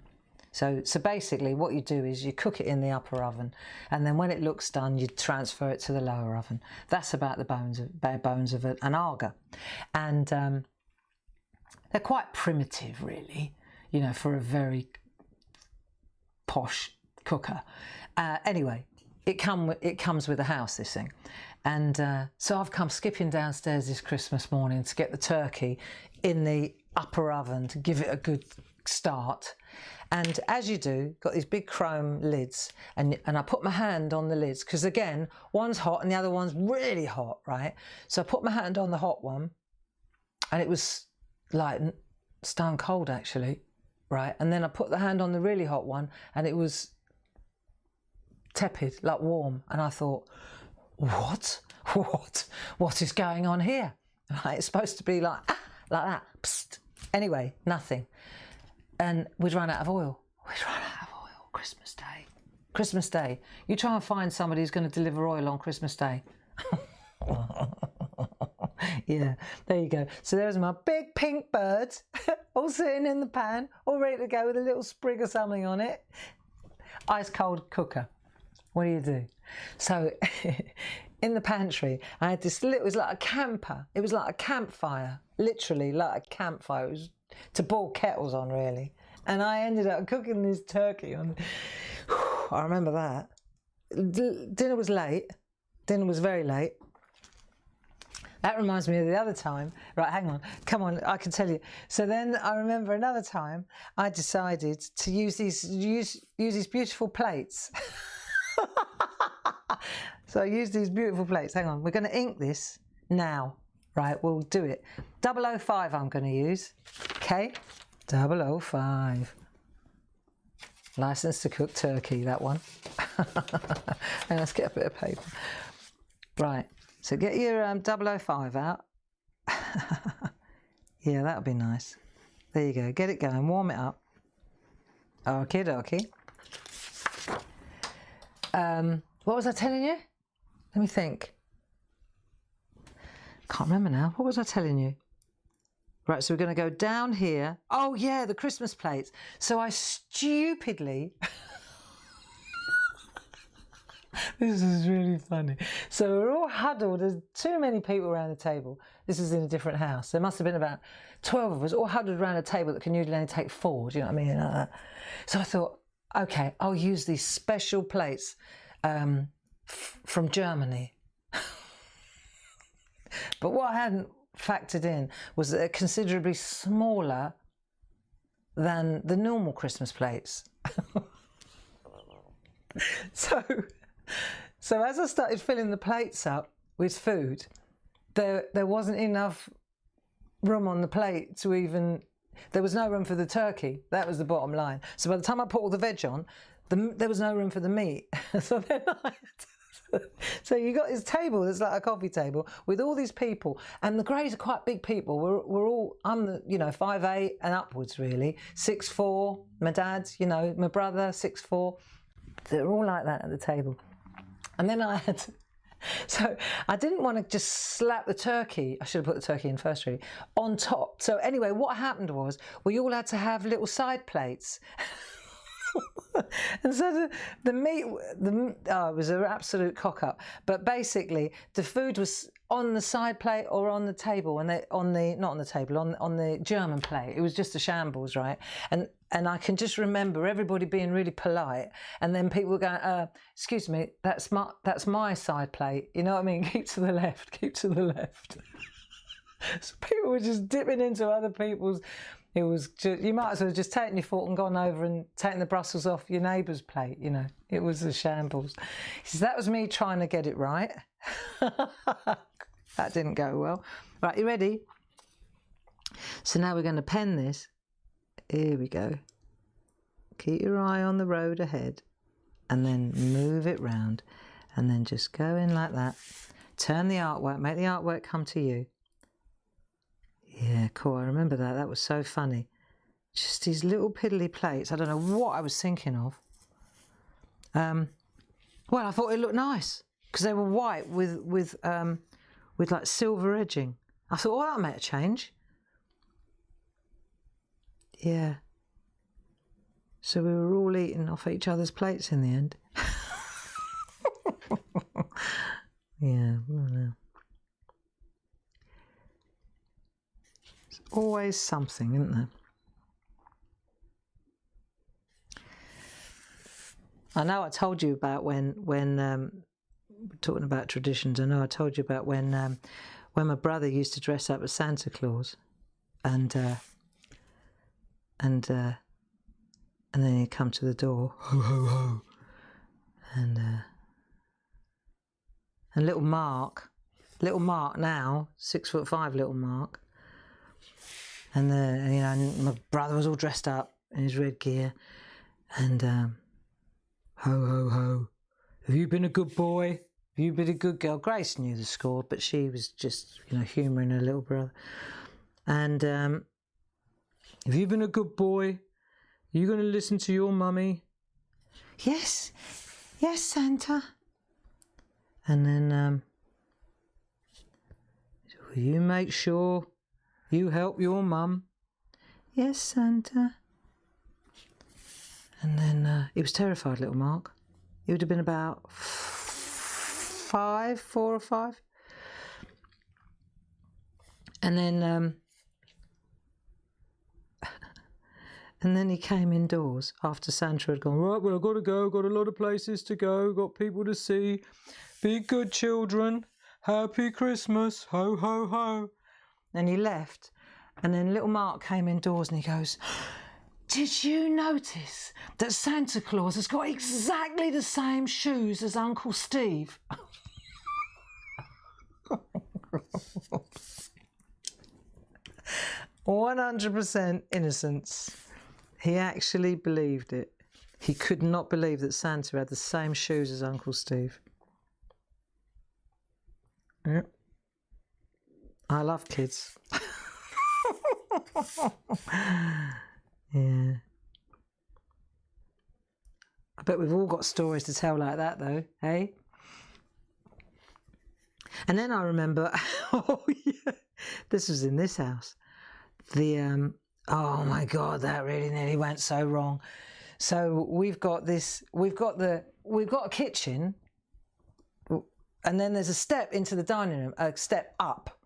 S1: So basically, what you do is you cook it in the upper oven, and then when it looks done, you transfer it to the lower oven. That's about the bare bones of an Aga, and they're quite primitive, really. You know, for a very posh cooker. Anyway, it comes with a house, this thing. And so I've come skipping downstairs this Christmas morning to get the turkey in the upper oven to give it a good start. And as you do, got these big chrome lids, and I put my hand on the lids, because again, one's hot and the other one's really hot, right? So I put my hand on the hot one, and it was like stone cold, actually, right? And then I put the hand on the really hot one, and it was tepid, like warm. And I thought, what is going on here? Right, it's supposed to be like that. Psst. Anyway, nothing. And we'd run out of oil. Christmas Day. You try and find somebody who's going to deliver oil on Christmas Day. Yeah, there you go. So there's my big pink bird, all sitting in the pan, all ready to go with a little sprig or something on it. Ice cold cooker. What do? So in the pantry, I had this little, it was like a camper. It was like a campfire, literally like a campfire. It was to boil kettles on, really. And I ended up cooking this turkey on. I remember that. Dinner was late. Dinner was very late. That reminds me of the other time. Right, hang on. Come on, I can tell you. So then I remember another time I decided to use these beautiful plates. So I used these beautiful plates. Hang on, we're going to ink this now. Right, we'll do it. 005 I'm going to use. Okay, 005. License to cook turkey, that one. And let's get a bit of paper. Right, so get your 005 out. Yeah, that would be nice. There you go, get it going, warm it up. Okie dokie. What was I telling you? Let me think. Can't remember now. What was I telling you? Right, so we're going to go down here. Oh, yeah, the Christmas plates. So I stupidly... This is really funny. So we're all huddled. There's too many people around the table. This is in a different house. There must have been about 12 of us all huddled around a table that can usually only take 4. Do you know what I mean? Like that. So I thought, okay, I'll use these special plates from Germany. But what I hadn't factored in was that they're considerably smaller than the normal Christmas plates. So as I started filling the plates up with food, there wasn't enough room on the plate to even... There was no room for the turkey. That was the bottom line. So by the time I put all the veg on, there was no room for the meat. So then so you got this table that's like a coffee table with all these people, and the Greys are quite big people. We're all, I'm the, 5'8" and upwards really, 6'4", my dad, my brother 6'4". They're all like that at the table. And then so I didn't want to just slap the turkey, I should have put the turkey in first really, on top. So anyway, what happened was we all had to have little side plates. And so the meat, it was an absolute cock up. But basically, the food was on the side plate or on the table, and not on the table, on the German plate. It was just a shambles, right? And I can just remember everybody being really polite, and then people were going, "Excuse me, that's my side plate." You know what I mean? Keep to the left. Keep to the left. So people were just dipping into other people's. It was just, you might as well have just taken your fork and gone over and taken the Brussels off your neighbour's plate, It was a shambles. He says, that was me trying to get it right. That didn't go well. Right, you ready? So now we're going to pen this Here we go. Keep your eye on the road ahead and then move it round and then just go in like that. Turn the artwork, make the artwork come to you. Yeah, cool. I remember that. That was so funny. Just these little piddly plates. I don't know what I was thinking of. Well, I thought it looked nice because they were white with like silver edging. I thought, oh, that might change. Yeah. So we were all eating off each other's plates in the end. Yeah, I don't know. There's always something, isn't there? I know I told you about when talking about traditions. I know I told you about when my brother used to dress up as Santa Claus, and then he'd come to the door, ho ho ho, and little Mark now, 6'5", little Mark, and my brother was all dressed up in his red gear, and ho ho ho, have you been a good boy? Have you been a good girl? Grace knew the score, but she was just humouring her little brother, and have you been a good boy? Are you going to listen to your mummy? Yes, Santa. And then, will you make sure you help your mum? Yes, Santa. And then he was terrified, little Mark. He would have been about 4 or 5. And then he came indoors after Santa had gone, right, well, I've got to go, got a lot of places to go, got people to see. Be good children. Happy Christmas. Ho, ho, ho. And he left. And then little Mark came indoors and he goes, did you notice that Santa Claus has got exactly the same shoes as Uncle Steve? 100% innocence. He actually believed it. He could not believe that Santa had the same shoes as Uncle Steve. Yep. I love kids. Yeah. I bet we've all got stories to tell like that though, hey? And then I remember, oh yeah, this was in this house. Oh my God, that really nearly went so wrong. So we've got a kitchen, and then there's a step into the dining room, a step up,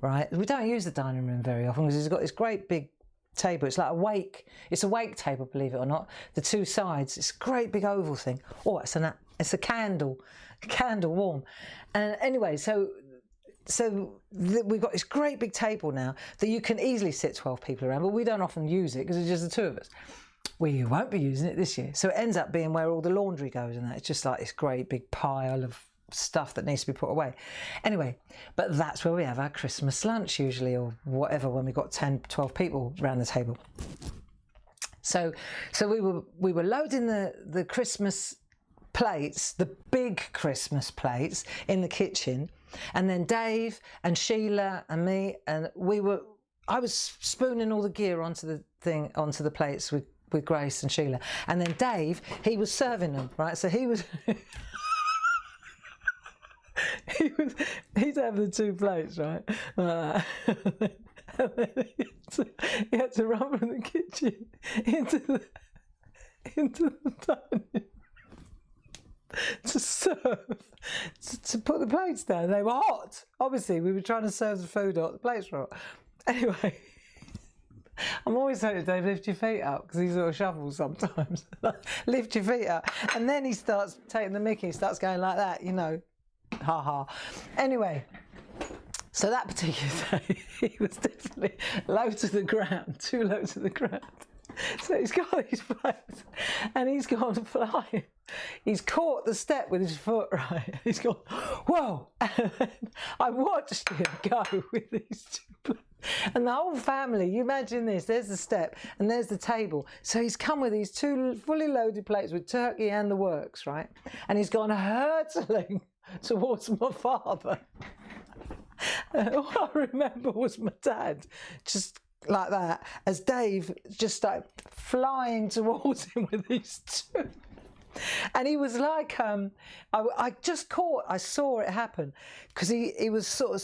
S1: right? We don't use the dining room very often because it's got this great big table. It's like it's a wake table, believe it or not. The two sides, it's a great big oval thing. Oh, it's a candle warm. And anyway, so we've got this great big table now that you can easily sit 12 people around, but we don't often use it because it's just the two of us. We won't be using it this year. So it ends up being where all the laundry goes and that. It's just like this great big pile of stuff that needs to be put away. Anyway, but that's where we have our Christmas lunch usually, or whatever, when we've got 10, 12 people around the table. So we were loading the Christmas plates, the big Christmas plates, in the kitchen, and then Dave and Sheila and me, and I was spooning all the gear onto the plates with Grace and Sheila, and then Dave, he was serving them, right? So he was he'd have the two plates, right? And then he had to run from the kitchen into the dining room to serve, to put the plates down. They were hot. Obviously, we were trying to serve the food hot. The plates were hot. Anyway, I'm always saying to Dave, lift your feet up, because he sort of shuffles sometimes. Lift your feet up. And then he starts taking the mickey, starts going like that, Ha ha. Anyway, so that particular day, he was definitely low to the ground, too low to the ground. So he's got these plates and he's gone flying. He's caught the step with his foot, right? He's gone, whoa! And then I watched him go with these two plates. And the whole family, you imagine this, there's the step and there's the table. So he's come with these two fully loaded plates with turkey and the works, right? And he's gone hurtling towards my father. And all I remember was my dad just like that, as Dave just started flying towards him with these two. And he was like, I saw it happen, because he was sort of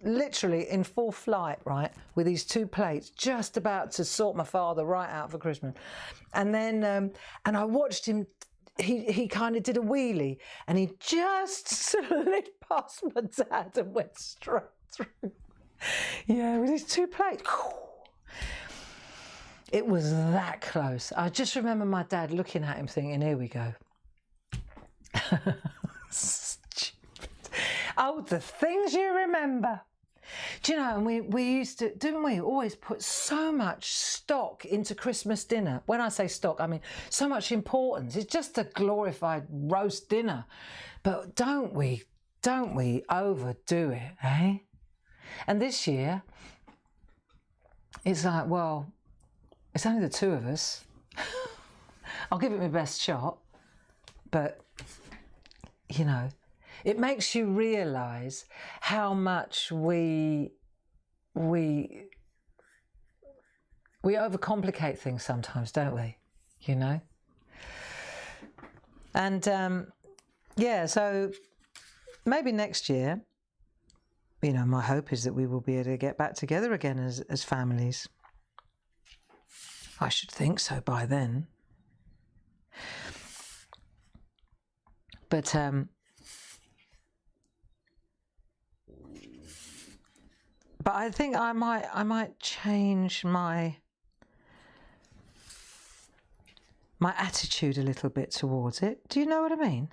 S1: literally in full flight, right, with these two plates, just about to sort my father right out for Christmas. And then, and I watched him, he kind of did a wheelie, and he just slid past my dad and went straight through. Yeah, with his two plates. It was that close. I just remember my dad looking at him thinking, here we go. Stupid. Oh, the things you remember. Do you know, and we used to, didn't we, always put so much stock into Christmas dinner. When I say stock, I mean so much importance. It's just a glorified roast dinner. But don't we overdo it, eh? And this year, it's like, well, it's only the two of us. I'll give it my best shot. But, you know, it makes you realise how much we overcomplicate things sometimes, don't we? You know? And, yeah, so maybe next year, you know, my hope is that we will be able to get back together again as families. I should think so by then. But I think I might change my attitude a little bit towards it. Do you know what I mean?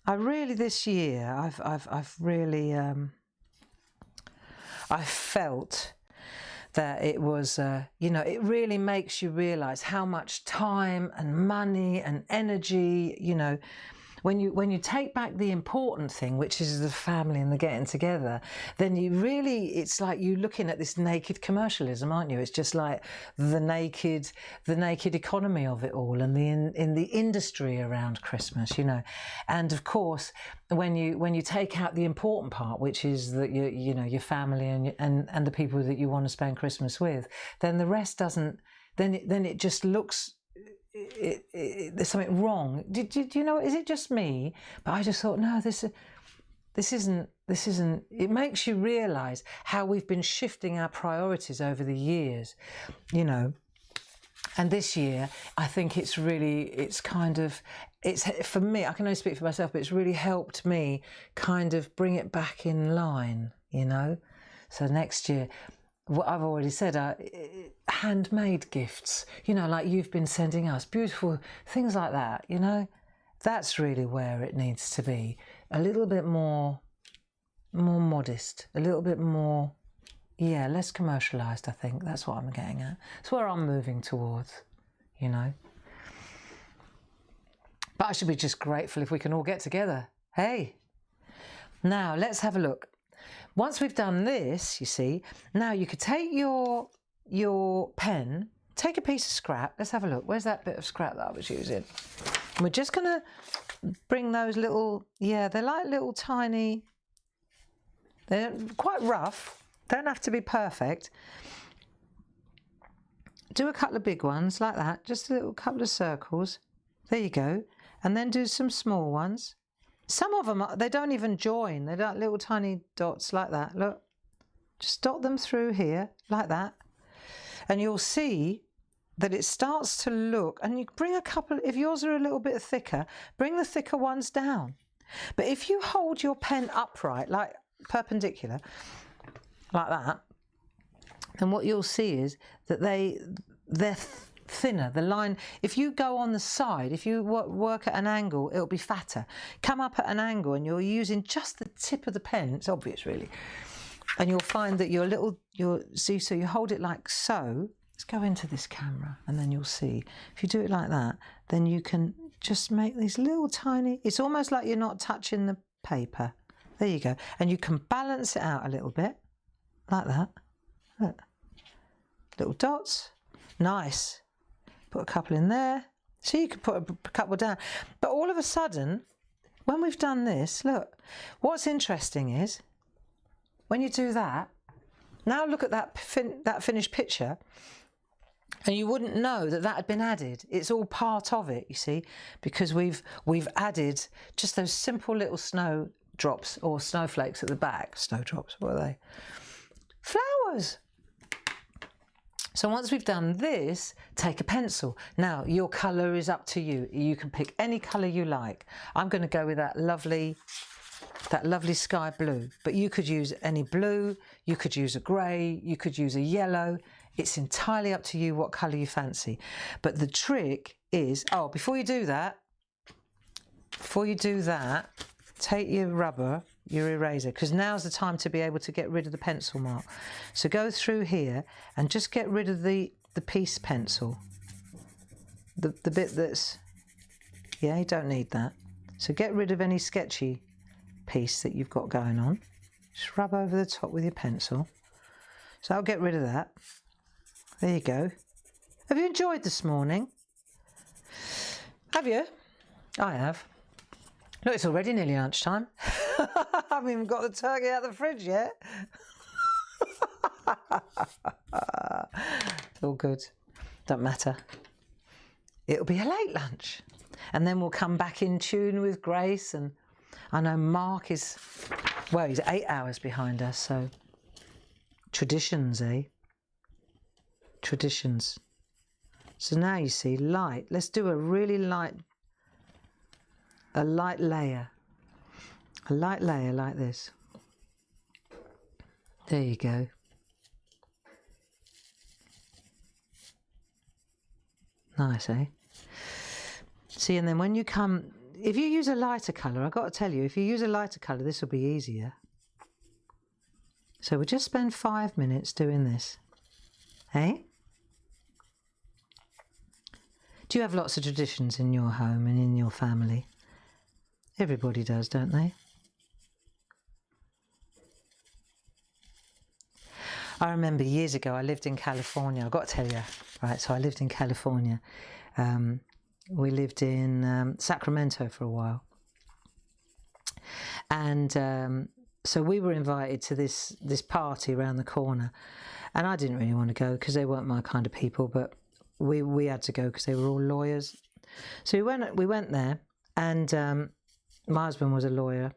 S1: I really, this year, I've really, I felt that it was, you know, it really makes you realise how much time and money and energy, you know, when you take back the important thing, which is the family and the getting together, then you really, it's like you looking at this naked commercialism, aren't you? It's just like the naked economy of it all, and in the industry around Christmas, you know. And of course, when you take out the important part, which is that you know, your family and the people that you want to spend Christmas with, then the rest doesn't. Then it just looks. There's something wrong. Do you know? Is it just me? But I just thought, no, this isn't. It makes you realise how we've been shifting our priorities over the years, you know. And this year, I think it's for me. I can only speak for myself, but it's really helped me kind of bring it back in line, you know. So next year, what I've already said, handmade gifts, you know, like you've been sending us, beautiful things like that, you know. That's really where it needs to be. A little bit more modest, a little bit more, yeah, less commercialised, I think. That's what I'm getting at. It's where I'm moving towards, you know. But I should be just grateful if we can all get together. Hey, now let's have a look. Once we've done this, you see, now you could take your pen, take a piece of scrap. Let's have a look. Where's that bit of scrap that I was using? And we're just going to bring those little, yeah, they're like little tiny, they're quite rough. Don't have to be perfect. Do a couple of big ones like that, just a little couple of circles. There you go. And then do some small ones. Some of them, they don't even join. They're like little tiny dots like that. Look, just dot them through here like that. And you'll see that it starts to look, and you bring a couple, if yours are a little bit thicker, bring the thicker ones down. But if you hold your pen upright, like perpendicular, like that, then what you'll see is that they're thinner. The line, if you go on the side, if you work at an angle, it'll be fatter. Come up at an angle and you're using just the tip of the pen, it's obvious really, and you'll find that so you hold it like so, let's go into this camera, and then you'll see. If you do it like that, then you can just make these little tiny, it's almost like you're not touching the paper. There you go. And you can balance it out a little bit, like that. Look. Little dots. Nice. Put a couple in there. So you could put a couple down. But all of a sudden, when we've done this, look, what's interesting is, when you do that, now look at that finished picture, and you wouldn't know that that had been added. It's all part of it, you see, because we've added just those simple little snow drops or snowflakes at the back. Snowdrops, what are they? Flowers. So once we've done this, take a pencil. Now, your colour is up to you. You can pick any colour you like. I'm going to go with that lovely sky blue, but you could use any blue, you could use a grey, you could use a yellow. It's entirely up to you what colour you fancy. But the trick is, oh, before you do that, take your rubber, your eraser, because now's the time to be able to get rid of the pencil mark. So go through here and just get rid of the piece pencil. The bit that's, yeah, you don't need that. So get rid of any sketchy piece that you've got going on. Just rub over the top with your pencil. So I'll get rid of that. There you go. Have you enjoyed this morning? Have you? I have. Look, it's already nearly lunchtime. I haven't even got the turkey out of the fridge yet. It's all good. Don't matter. It'll be a late lunch. And then we'll come back in tune with Grace. And I know Mark is, well, he's 8 hours behind us. So traditions, eh? Traditions. So now you see light. Let's do a really light, a light layer like this. There you go. Nice, eh? See, and then when you come, if you use a lighter colour, I've got to tell you, if you use a lighter colour, this will be easier. So we'll just spend 5 minutes doing this. Hey? Do you have lots of traditions in your home and in your family? Everybody does, don't they? I remember years ago, I lived in California. I've got to tell you, right, so I lived in California. We lived in Sacramento for a while. And so we were invited to this party around the corner. And I didn't really want to go because they weren't my kind of people, but we had to go because they were all lawyers. So we went there, and my husband was a lawyer,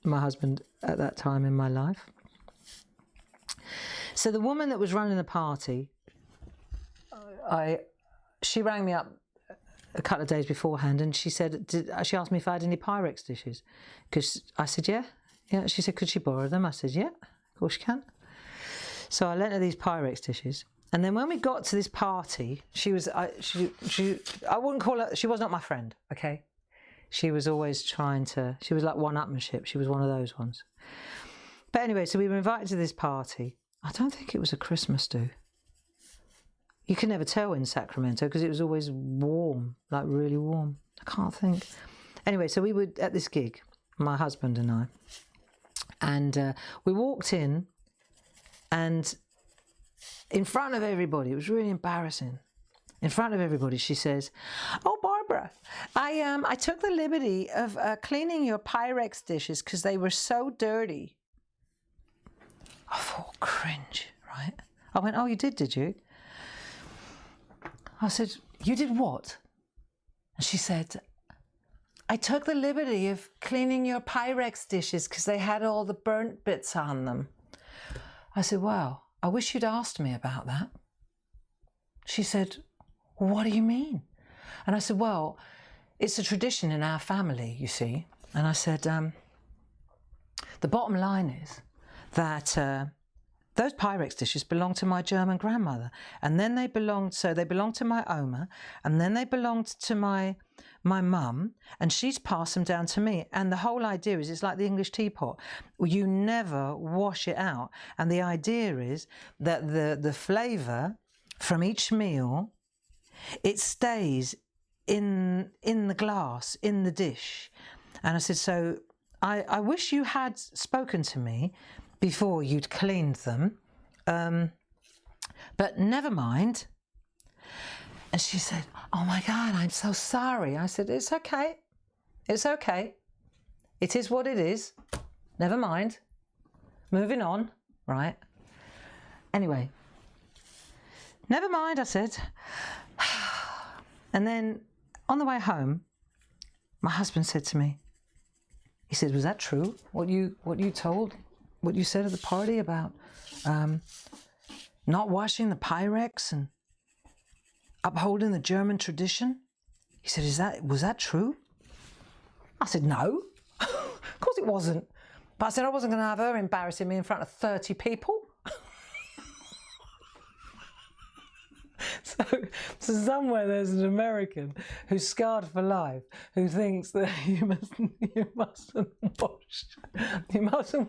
S1: my husband at that time in my life. So the woman that was running the party, she rang me up a couple of days beforehand, and she said, she asked me if I had any Pyrex dishes, because I said yeah. She said, could she borrow them? I said yeah, of course you can. So I lent her these Pyrex dishes, and then when we got to this party, she was I wouldn't call her, she was not my friend, okay. She was always trying to, she was like one-upmanship. She was one of those ones. But anyway, so we were invited to this party. I don't think it was a Christmas do. You can never tell in Sacramento because it was always warm, like really warm. I can't think. Anyway, so we were at this gig, my husband and I. And we walked in, and in front of everybody, it was really embarrassing. In front of everybody, she says, "Oh, Barbara, I took the liberty of cleaning your Pyrex dishes because they were so dirty." I thought, cringe, right? I went, "Oh, you did you?" I said, "You did what?" And she said, "I took the liberty of cleaning your Pyrex dishes because they had all the burnt bits on them." I said, "Wow, I wish you'd asked me about that." She said, "What do you mean?" And I said, "Well, it's a tradition in our family, you see." And I said, the bottom line is that those Pyrex dishes belonged to my German grandmother, and then they belonged to my Oma, and then they belonged to my mum, and she's passed them down to me. And the whole idea is it's like the English teapot. You never wash it out. And the idea is that the flavour from each meal, it stays in the glass, in the dish. And I said, so I wish you had spoken to me before you'd cleaned them, but never mind. And she said, oh my God, I'm so sorry. I said, it's okay. It's okay. It is what it is. Never mind. Moving on, right? Anyway, never mind, I said. And then on the way home, my husband said to me, he said, was that true? What you said at the party about not washing the Pyrex and upholding the German tradition? He said, was that true? I said, no, of course it wasn't. But I said I wasn't going to have her embarrassing me in front of 30 people. So somewhere there's an American who's scarred for life who thinks that you mustn't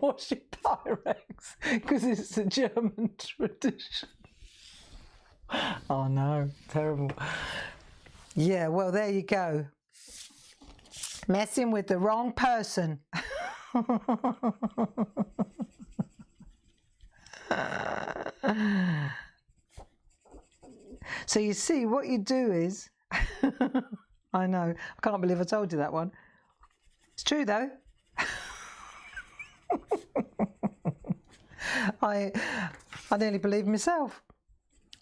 S1: wash your Pyrex because it's a German tradition. Oh no, terrible. Yeah, well, there you go. Messing with the wrong person. So you see, what you do is, I know, I can't believe I told you that one. It's true though. I nearly believe myself.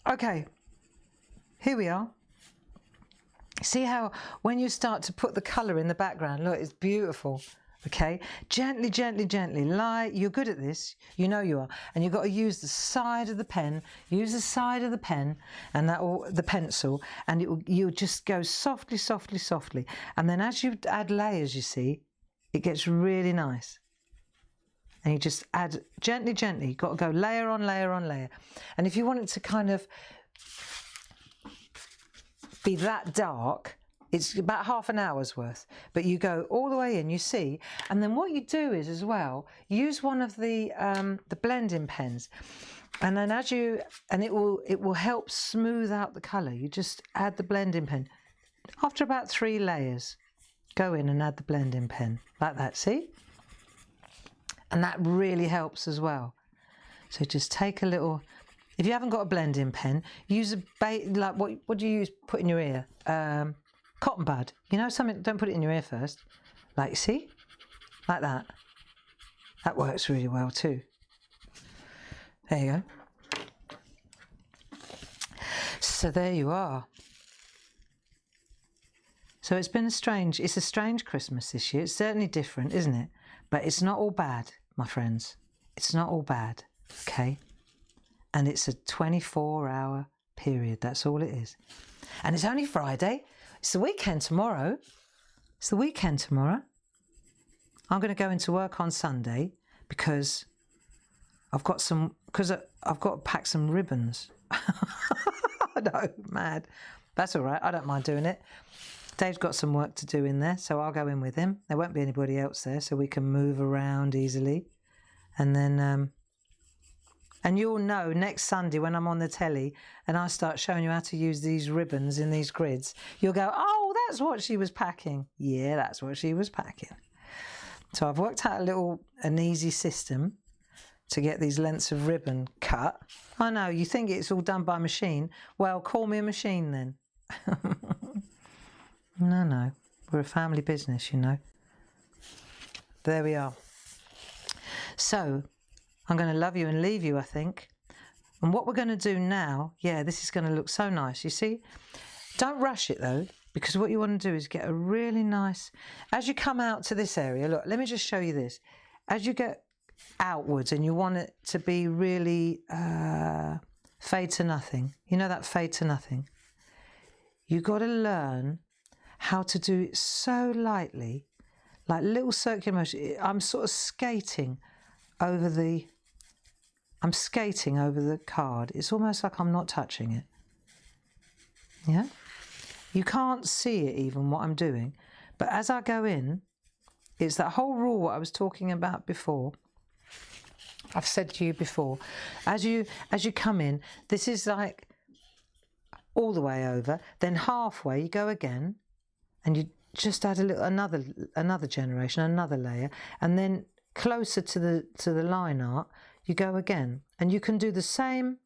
S1: Okay, here we are. See how when you start to put the colour in the background, look, it's beautiful. Okay, gently, gently, gently, light. You're good at this, you know you are. And you've got to use the side of the pen, use the side of the pen and the pencil, and you'll just go softly, softly, softly. And then as you add layers, you see, it gets really nice. And you just add gently, gently. You've got to go layer on layer on layer. And if you want it to kind of be that dark, it's about half an hour's worth, but you go all the way in, you see, and then what you do is as well, use one of the blending pens, and then it will help smooth out the colour. You just add the blending pen. After about 3 layers, go in and add the blending pen, like that, see? And that really helps as well. So just take a little, if you haven't got a blending pen, use like what do you use, put in your ear? Cotton bud, you know, something, don't put it in your ear first. Like, see? Like that. That works really well too. There you go. So there you are. So it's a strange Christmas this year. It's certainly different, isn't it? But it's not all bad, my friends. It's not all bad, okay? And it's a 24-hour period, that's all it is. And it's only Friday. It's the weekend tomorrow. It's the weekend tomorrow. I'm going to go into work on Sunday because I've got to pack some ribbons. I know, mad. That's all right. I don't mind doing it. Dave's got some work to do in there, so I'll go in with him. There won't be anybody else there, so we can move around easily. And then, and you'll know next Sunday when I'm on the telly and I start showing you how to use these ribbons in these grids, you'll go, oh, that's what she was packing. Yeah, that's what she was packing. So I've worked out an easy system to get these lengths of ribbon cut. I know, you think it's all done by machine. Well, call me a machine then. No, we're a family business, you know. There we are. So I'm going to love you and leave you, I think. And what we're going to do now, yeah, this is going to look so nice, you see? Don't rush it though, because what you want to do is get a really nice, as you come out to this area, look, let me just show you this. As you get outwards and you want it to be really fade to nothing, you know that fade to nothing? You've got to learn how to do it so lightly, like little circular motion. I'm sort of skating over the card. It's almost like I'm not touching it. Yeah? You can't see it even what I'm doing. But as I go in, it's that whole rule what I was talking about before. I've said to you before, as you come in, this is like all the way over, then halfway you go again, and you just add a little another generation, another layer, and then closer to the line art you go again. And you can do the same,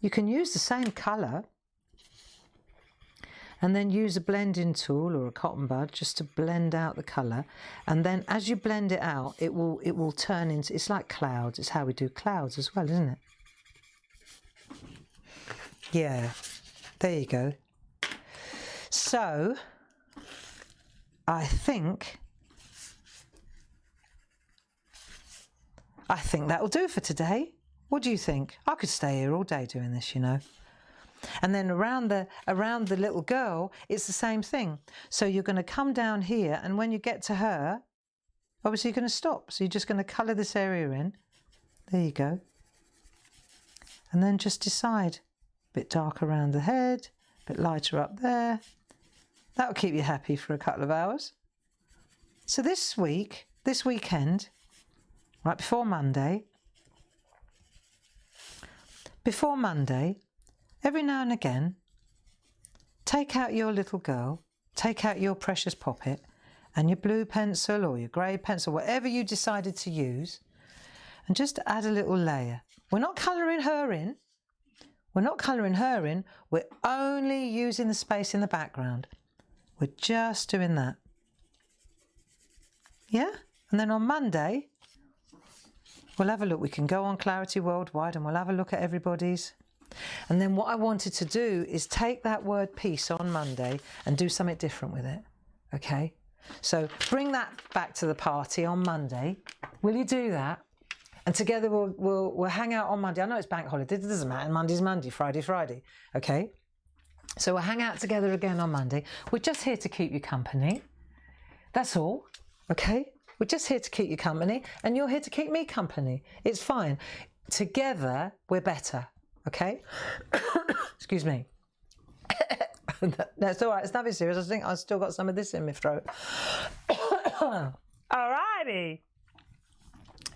S1: you can use the same colour and then use a blending tool or a cotton bud just to blend out the colour, and then as you blend it out it will turn into, it's like clouds. It's how we do clouds as well, isn't it? Yeah, there you go. So I think that'll do for today. What do you think? I could stay here all day doing this, you know. And then around the little girl, it's the same thing. So you're going to come down here, and when you get to her, obviously you're going to stop. So you're just going to colour this area in. There you go. And then just decide. A bit darker around the head, a bit lighter up there. That'll keep you happy for a couple of hours. So this weekend, right before Monday, every now and again, take out your little girl, take out your precious poppet and your blue pencil or your grey pencil, whatever you decided to use, and just add a little layer. We're not colouring her in. We're only using the space in the background. We're just doing that. Yeah? And then on Monday, we'll have a look. We can go on Clarity Worldwide and we'll have a look at everybody's. And then what I wanted to do is take that word peace on Monday and do something different with it. Okay? So bring that back to the party on Monday. Will you do that? And together we'll hang out on Monday. I know it's bank holiday. It doesn't matter. Monday's Monday, Friday's Friday. Okay? So we'll hang out together again on Monday. We're just here to keep you company. That's all. Okay? We're just here to keep you company, and you're here to keep me company. It's fine. Together, we're better. Okay? Excuse me. That's all right. It's nothing serious. I think I've still got some of this in my throat. Alrighty.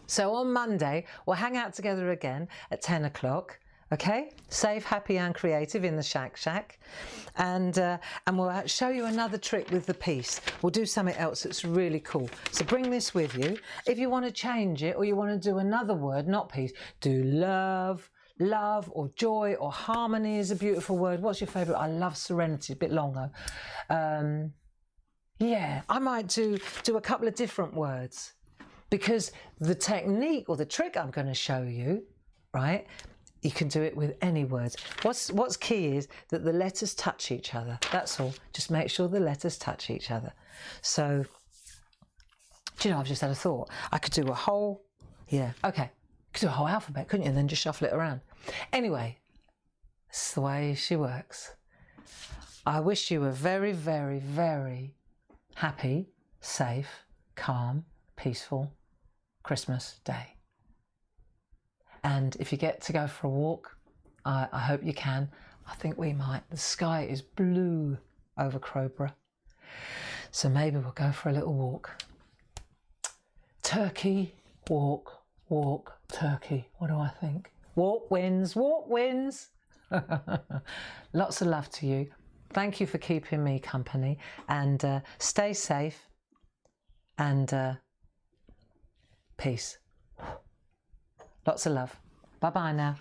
S1: So on Monday, we'll hang out together again at 10 o'clock. Okay? Safe, happy and creative in the SHAC. And we'll show you another trick with the piece. We'll do something else that's really cool. So bring this with you. If you want to change it or you want to do another word, not peace, do love or joy or harmony is a beautiful word. What's your favourite? I love serenity, a bit long though. Yeah, I might do a couple of different words, because the technique or the trick I'm going to show you, right, you can do it with any words. What's key is that the letters touch each other. That's all. Just make sure the letters touch each other. So, do you know, I've just had a thought. I could do a whole, yeah, okay. You could do a whole alphabet, couldn't you? And then just shuffle it around. Anyway, this is the way she works. I wish you a very, very, very happy, safe, calm, peaceful Christmas day. And if you get to go for a walk, I hope you can. I think we might. The sky is blue over Crowborough. So maybe we'll go for a little walk. Turkey, walk, walk, turkey. What do I think? Walk wins, walk wins. Lots of love to you. Thank you for keeping me company, and stay safe, and peace. Lots of love. Bye-bye now.